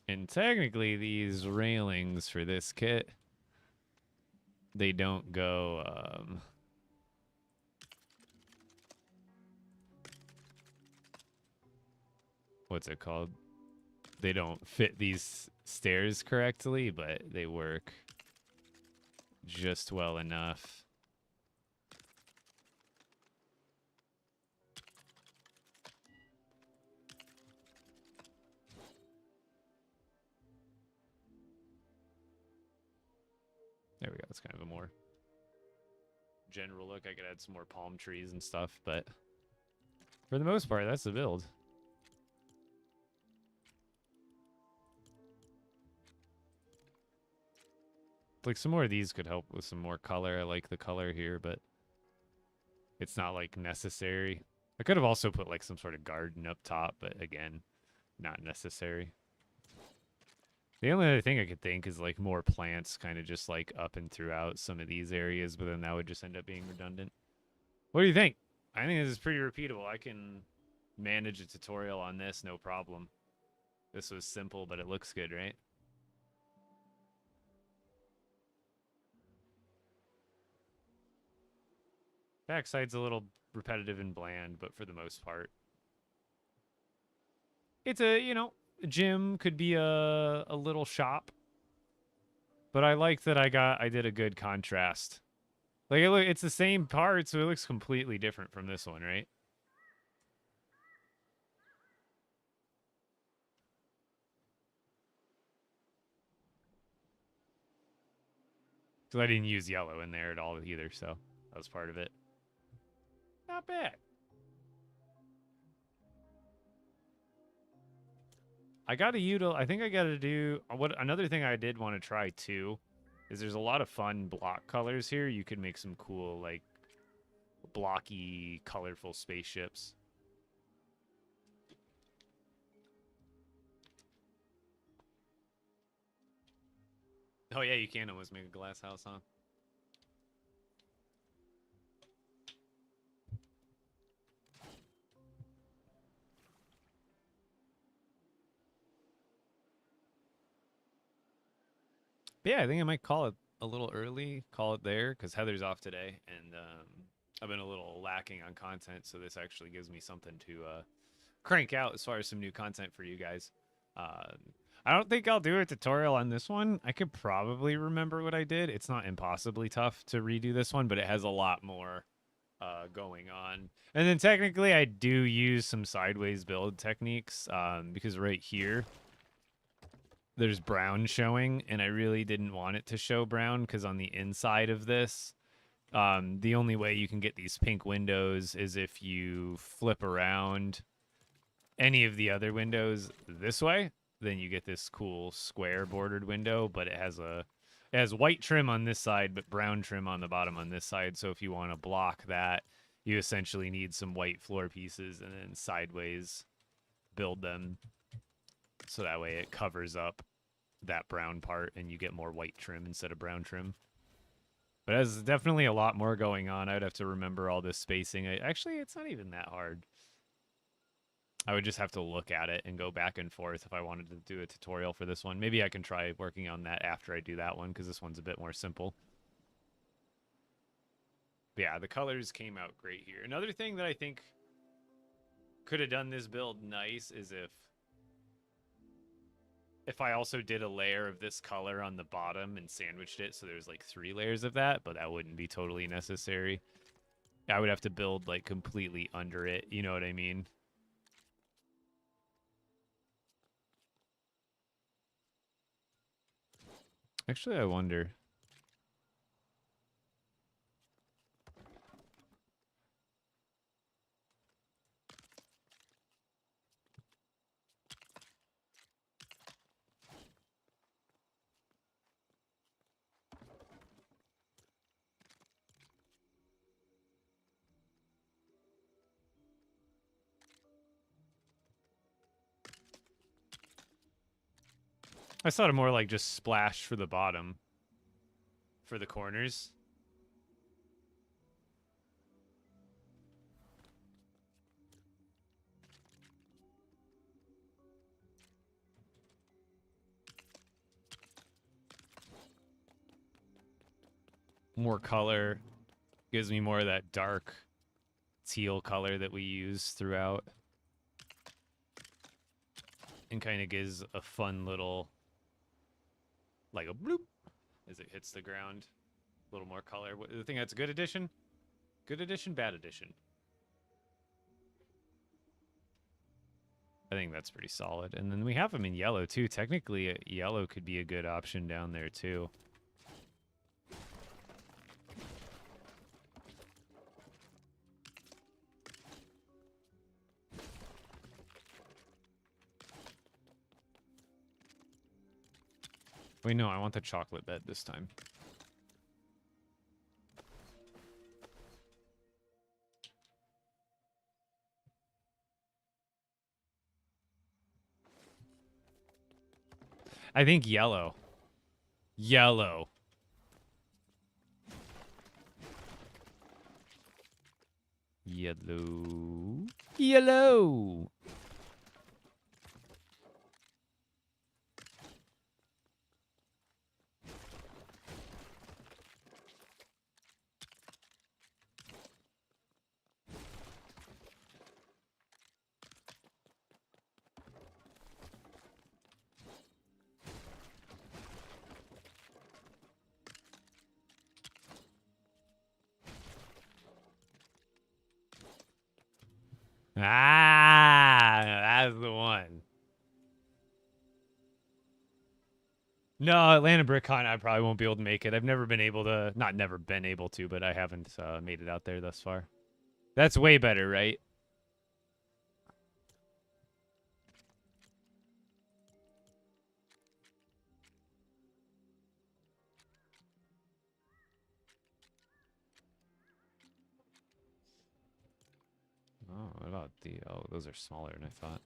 Speaker 1: And technically, these railings for this kit, they don't go, what's it called? They don't fit these stairs correctly, but they work just well enough. There we go. It's kind of a more general look. I could add some more palm trees and stuff, but for the most part, that's the build. Like some more of these could help with some more color. I like the color here, but it's not like necessary. I could have also put like some sort of garden up top, but again, not necessary. The only other thing I could think is like more plants kind of just like up and throughout some of these areas, but then that would just end up being redundant. What do you think? I think this is pretty repeatable. I can manage a tutorial on this, no problem. This was simple, but it looks good, right? Backside's a little repetitive and bland, but for the most part. It's a, you know, gym could be a little shop. But I like that I did a good contrast. Like it's the same part, so it looks completely different from this one, right? Because I didn't use yellow in there at all either, so that was part of it. Not bad. I think I gotta do another thing I did want to try too is there's a lot of fun block colors here. You could make some cool like blocky, colorful spaceships. Oh yeah, you can almost make a glass house, huh? But yeah, I think I might call it a little early, call it there, because Heather's off today, and I've been a little lacking on content, so this actually gives me something to crank out as far as some new content for you guys. I don't think I'll do a tutorial on this one. I could probably remember what I did. It's not impossibly tough to redo this one, but it has a lot more going on. And then technically I do use some sideways build techniques because right here, there's brown showing, and I really didn't want it to show brown because on the inside of this, the only way you can get these pink windows is if you flip around any of the other windows this way. Then you get this cool square bordered window, but it has white trim on this side, but brown trim on the bottom on this side. So if you want to block that, you essentially need some white floor pieces and then sideways build them so that way it covers up that brown part and you get more white trim instead of brown trim. But there's definitely a lot more going on. I'd have to remember all this spacing. Actually, it's not even that hard. I would just have to look at it and go back and forth if I wanted to do a tutorial for this one. Maybe I can try working on that after I do that one because this one's a bit more simple. But yeah, the colors came out great here. Another thing that I think could have done this build nice is if I also did a layer of this color on the bottom and sandwiched it so there's like 3 layers of that, but that wouldn't be totally necessary. I would have to build like completely under it, you know what I mean? Actually, I wonder. I thought it more like just splash for the bottom, for the corners. More color gives me more of that dark teal color that we use throughout. And kind of gives a fun little, like a bloop as it hits the ground. A little more color. The thing that's a good addition? Good addition, bad addition. I think that's pretty solid. And then we have them in yellow too. Technically, yellow could be a good option down there too. Wait, no, I want the chocolate bed this time. I think yellow. Yellow. Yellow. Yellow. Ah, that's the one. No, Atlanta BrickCon, I probably won't be able to make it. I've never been able to, not never been able to, but I haven't made it out there thus far. That's way better, right? Oh, what about the, oh, those are smaller than I thought.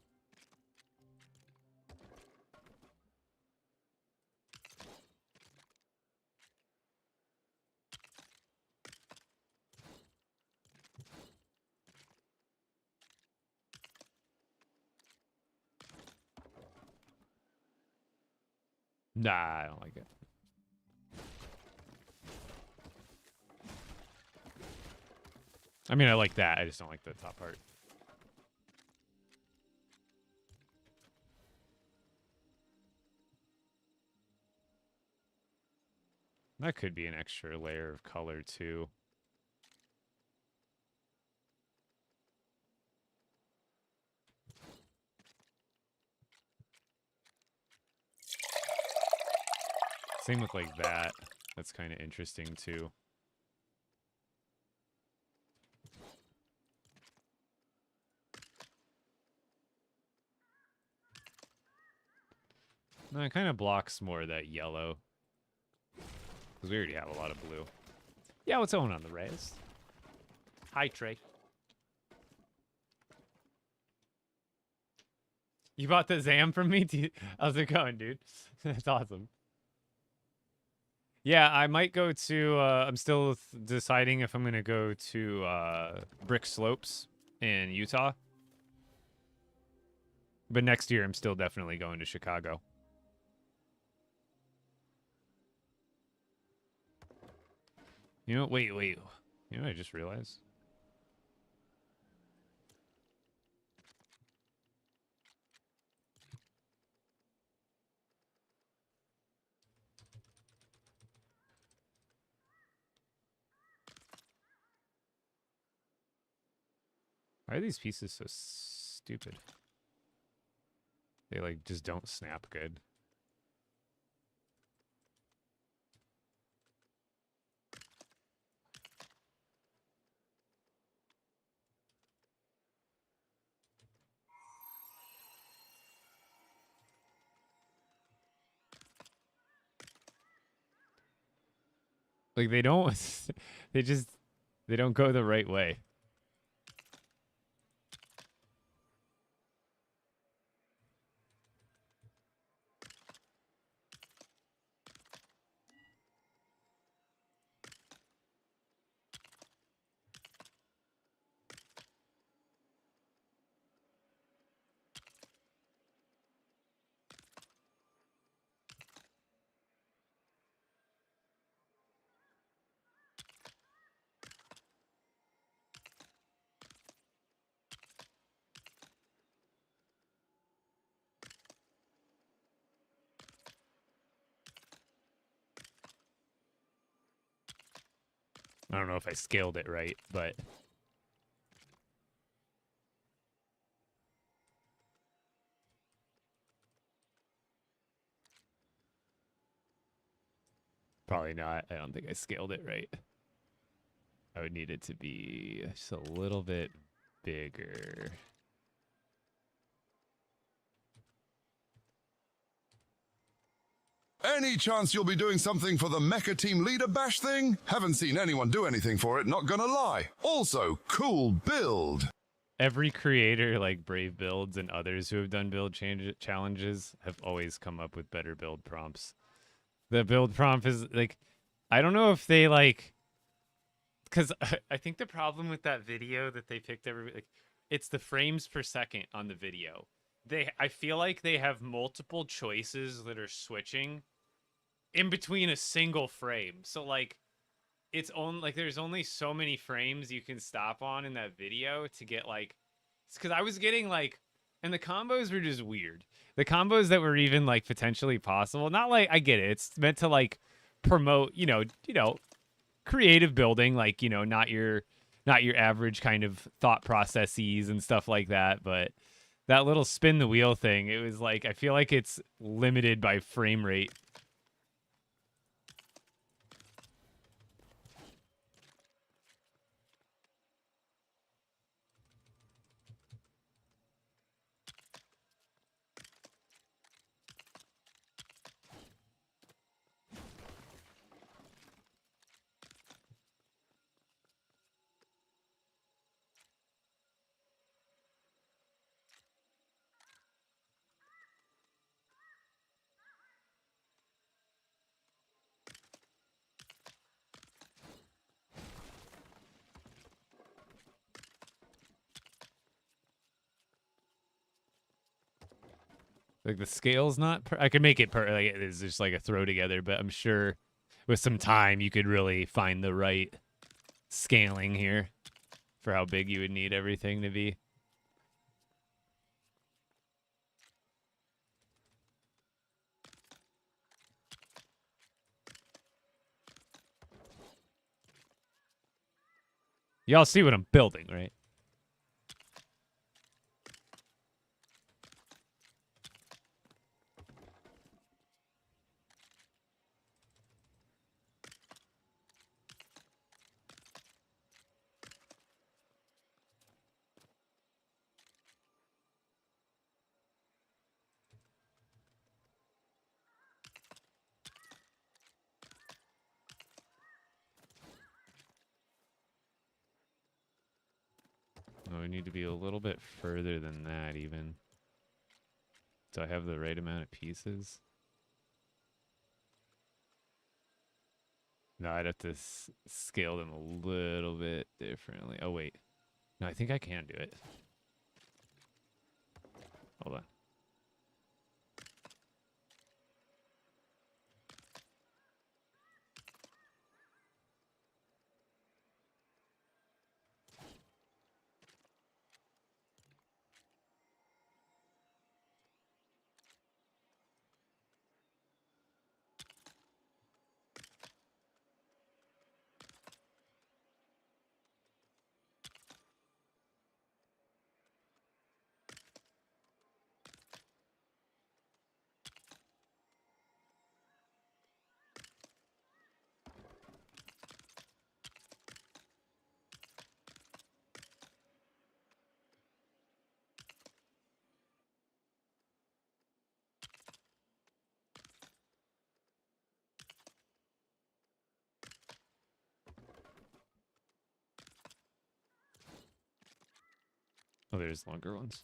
Speaker 1: Nah, I don't like it. I mean, I like that. I just don't like the top part. That could be an extra layer of color, too. Same with like that. That's kind of interesting too. No, it kind of blocks more of that yellow. Because we already have a lot of blue. Yeah, what's going on the res? Hi, Trey. You bought the Zam from me? How's it going, dude? That's awesome. Yeah, I might go to, I'm still deciding if I'm going to go to Brick Slopes in Utah. But next year, I'm still definitely going to Chicago. You know, wait. You know what I just realized? Why are these pieces so stupid? They, like, just don't snap good. Like, they don't... they don't go the right way. I don't know if I scaled it right, but... Probably not. I don't think I scaled it right. I would need it to be just a little bit bigger.
Speaker 4: Any chance you'll be doing something for the Mecha Team Leader Bash thing? Haven't seen anyone do anything for it, not gonna lie. Also, cool build.
Speaker 1: Every creator, like Brave Builds and others who have done build challenges, have always come up with better build prompts. The build prompt is, like, I don't know if they, like... Because I think the problem with that video that they picked like, it's the frames per second on the video. I feel like they have multiple choices that are switching in between a single frame. So, like, it's only, like, there's only so many frames you can stop on in that video to get, like... Because I was getting, like... And the combos were just weird. The combos that were even, like, potentially possible. Not, like, I get it. It's meant to, like, promote, you know, creative building, like, you know, not your average kind of thought processes and stuff like that. But that little spin the wheel thing, it was like, I feel like it's limited by frame rate. Like, the scale's not... I could make it... like, it is just like a throw together, but I'm sure with some time you could really find the right scaling here for how big you would need everything to be. Y'all see what I'm building, right? Oh, we need to be a little bit further than that, even. Do I have the right amount of pieces? No, I'd have to scale them a little bit differently. Oh, wait. No, I think I can do it. Hold on. Oh, there's longer ones.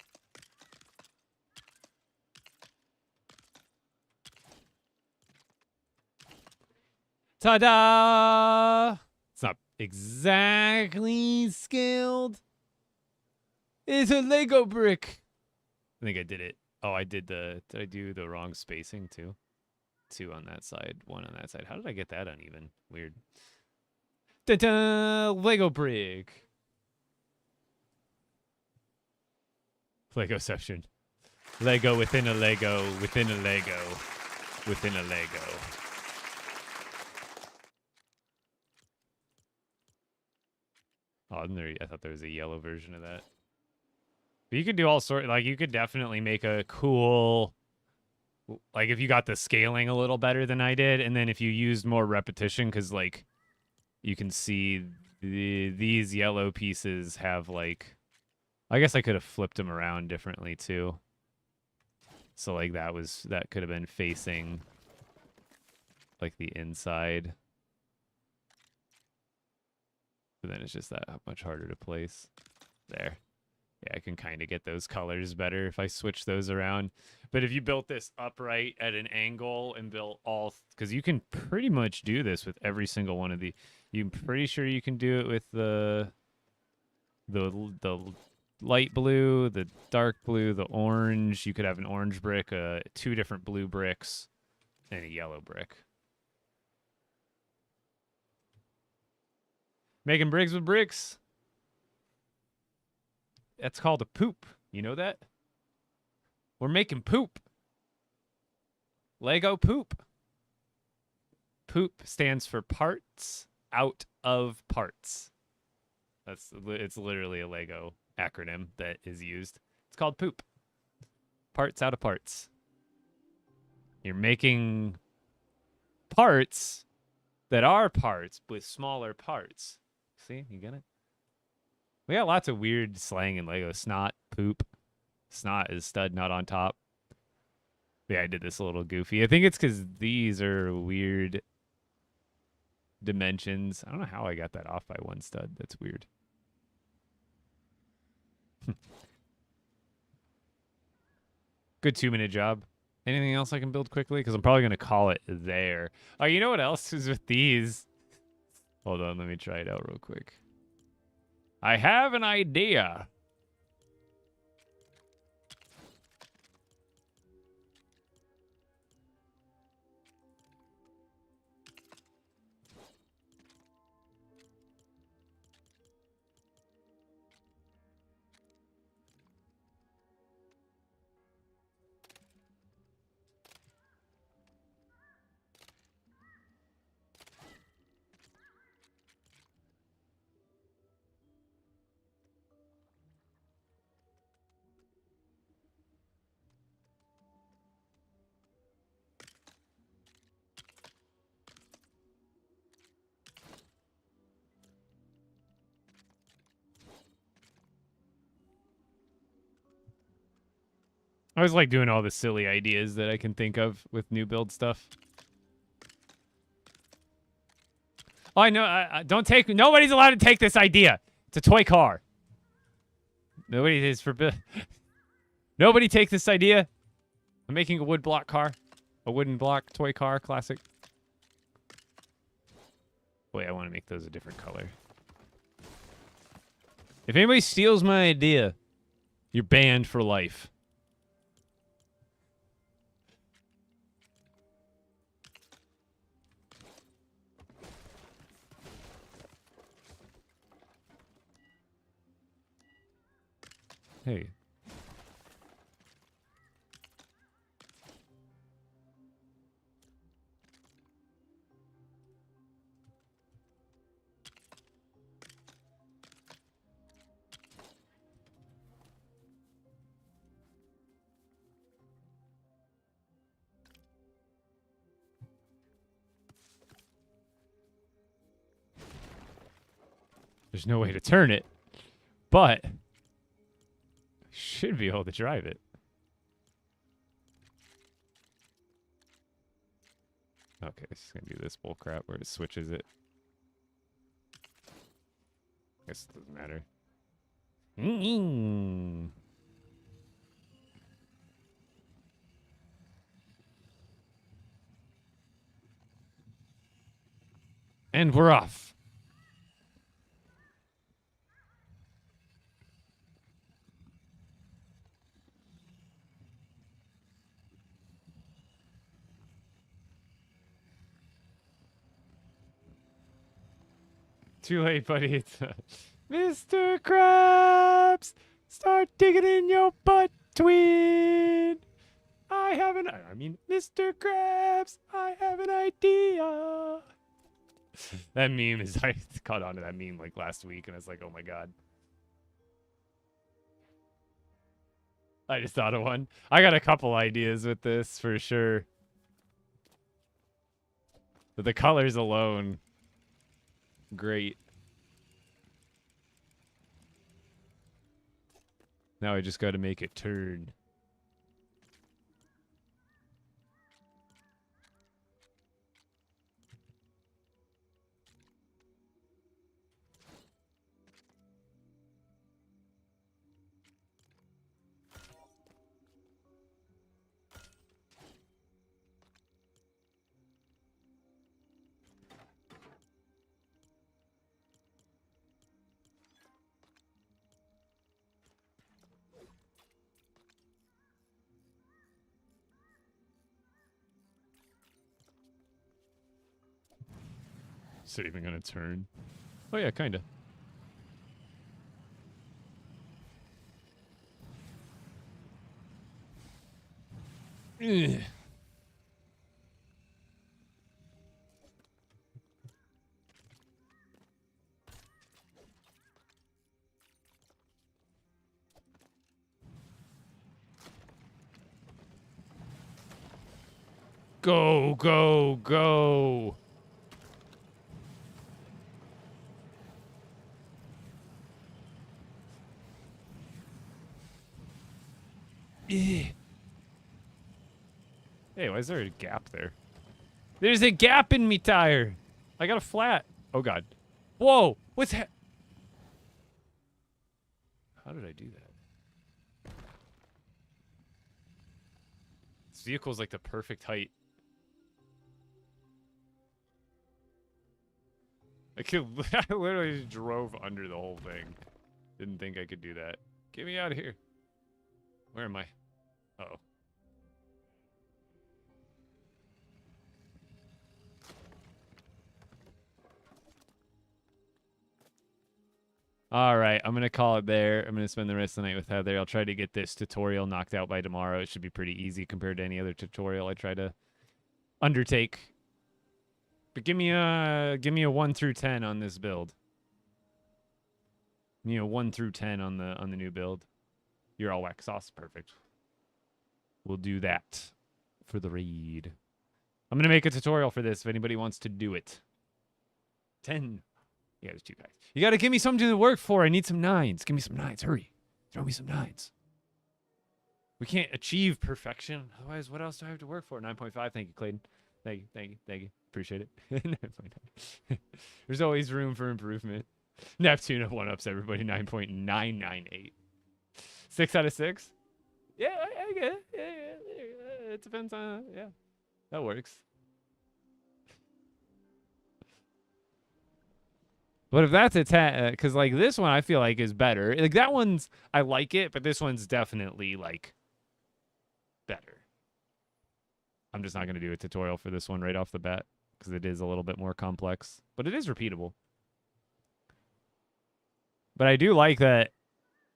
Speaker 1: Ta-da! It's not exactly scaled. It's a Lego brick. I think I did it. Oh, I did the... Did I do the wrong spacing, too? 2 on that side, 1 on that side. How did I get that uneven? Weird. Ta-da! Lego brick. Legoception. Lego within a Lego within a Lego within a Lego. Oh, I thought there was a yellow version of that. But you could do all sorts. Like, you could definitely make a cool... Like, if you got the scaling a little better than I did, and then if you used more repetition, because, like, you can see these yellow pieces have, like... I guess I could have flipped them around differently, too. So, like, that could have been facing, like, the inside. But then it's just that much harder to place. There. Yeah, I can kind of get those colors better if I switch those around. But if you built this upright at an angle and built all... Because you can pretty much do this with every single one of the... I'm pretty sure you can do it with the light blue, the dark blue, the orange. You could have an orange brick, 2 different blue bricks, and a yellow brick. Making bricks with bricks. That's called a poop. You know that? We're making poop. Lego poop. Poop stands for parts out of parts. It's literally a Lego acronym that is used. It's called poop. Parts out of parts. You're making parts that are parts with smaller parts. See? You get it? We got lots of weird slang in Lego. Snot, poop. Snot is stud, not on top. Yeah, I did this a little goofy. I think it's because these are weird dimensions. I don't know how I got that off by 1 stud. That's weird. Good 2-minute job. Anything else I can build quickly? Because I'm probably going to call it there. Oh, you know what else is with these? Hold on, let me try it out real quick. I have an idea. I always like doing all the silly ideas that I can think of with new build stuff. Oh, I know. Don't take... Nobody's allowed to take this idea. It's a toy car. Nobody is for Nobody take this idea. I'm making a wood block car. A wooden block toy car, classic. Wait, I want to make those a different color. If anybody steals my idea, you're banned for life. Hey. There's no way to turn it, but should be able to drive it. Okay, it's gonna do this bull crap where it switches it. Guess it doesn't matter. And we're off. Too late, buddy. It's, Mr. Krabs, start digging in your butt, twin. Mr. Krabs, I have an idea. That meme is, I caught on to that meme like last week, and I was like, oh my god. I just thought of one. I got a couple ideas with this for sure. But the colors alone, great. Now I just got to make it turn. Is it even gonna turn? Oh yeah, kinda. Ugh. Go, go, go. Hey, why is there a gap there? There's a gap in me tire. I got a flat. Oh god. Whoa, what's that? How did I do that? This vehicle's like the perfect height. I literally just drove under the whole thing. Didn't think I could do that. Get me out of here. Where am I? Uh-oh. All right, I'm going to call it there. I'm going to spend the rest of the night with Heather. I'll try to get this tutorial knocked out by tomorrow. It should be pretty easy compared to any other tutorial I try to undertake. But give me a 1 through 10 on this build. You know, 1 through 10 on the new build. You're all wax sauce, perfect. We'll do that for the raid. I'm gonna make a tutorial for this if anybody wants to do it. 10. Yeah, there's 2 guys. You gotta give me something to work for. I need some 9s. Give me some 9s. Hurry. Throw me some 9s. We can't achieve perfection. Otherwise, what else do I have to work for? 9.5. Thank you, Clayton. Thank you. Thank you. Thank you. Appreciate it. 9.9. There's always room for improvement. Neptune one-ups everybody. 9.998. 6 out of 6. Yeah, I get it. Yeah, it depends on. Yeah, that works. But if that's a 10, because like this one I feel like is better. Like that one's I like it, but this one's definitely like better. I'm just not gonna do a tutorial for this one right off the bat because it is a little bit more complex, but it is repeatable. But I do like that.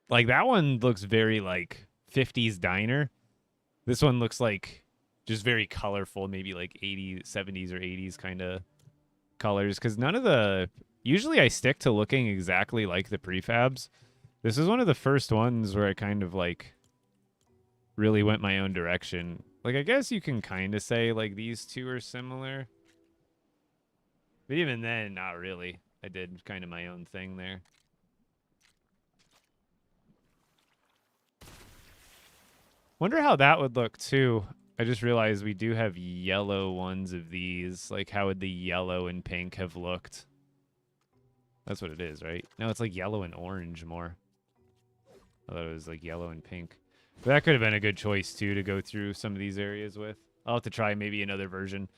Speaker 1: Like that one looks very like 50s diner. This one looks like just very colorful, maybe like 80s, 70s or 80s kind of colors. Because none of the usually I stick to looking exactly like the prefabs. This is one of the first ones where I kind of like really went my own direction. Like I guess you can kind of say like these two are similar. But even then, not really. I did kind of my own thing there. Wonder how that would look too. I just realized we do have yellow ones of these. Like how would the yellow and pink have looked? That's what it is, right? No, it's like yellow and orange more. I thought it was like yellow and pink. But that could have been a good choice too to go through some of these areas with. I'll have to try maybe another version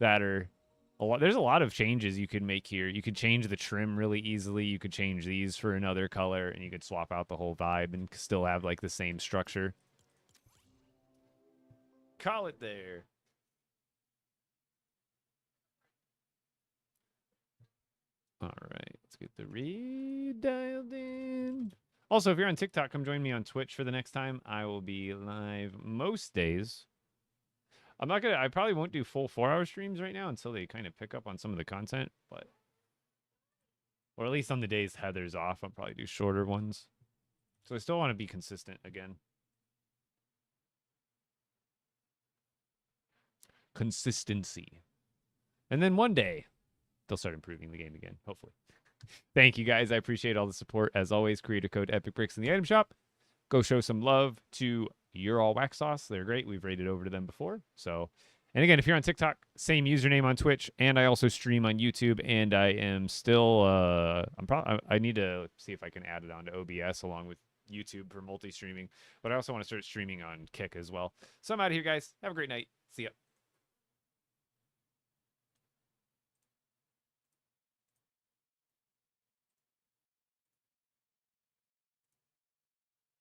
Speaker 1: that are a lot. There's a lot of changes you could make here. You could change the trim really easily. You could change these for another color and you could swap out the whole vibe and still have like the same structure. Call it there. All right, let's get the read dialed in. Also, if you're on TikTok, come join me on Twitch for the next time. I will be live most days. I probably won't do full 4-hour streams right now until they kind of pick up on some of the content, but, or at least on the days Heather's off, I'll probably do shorter ones. So I still want to be consistent again. Consistency. And then one day they'll start improving the game again, hopefully. Thank you guys. I appreciate all the support. As always, creator code EpicBricks in the item shop. Go show some love to You're All Wax Sauce. They're great. We've rated over to them before. So, and again, if you're on TikTok, same username on Twitch, and I also stream on YouTube, and I am still I need to see if I can add it onto OBS along with YouTube for multi-streaming, but I also want to start streaming on Kick as well. So I'm out of here, guys. Have a great night. See ya.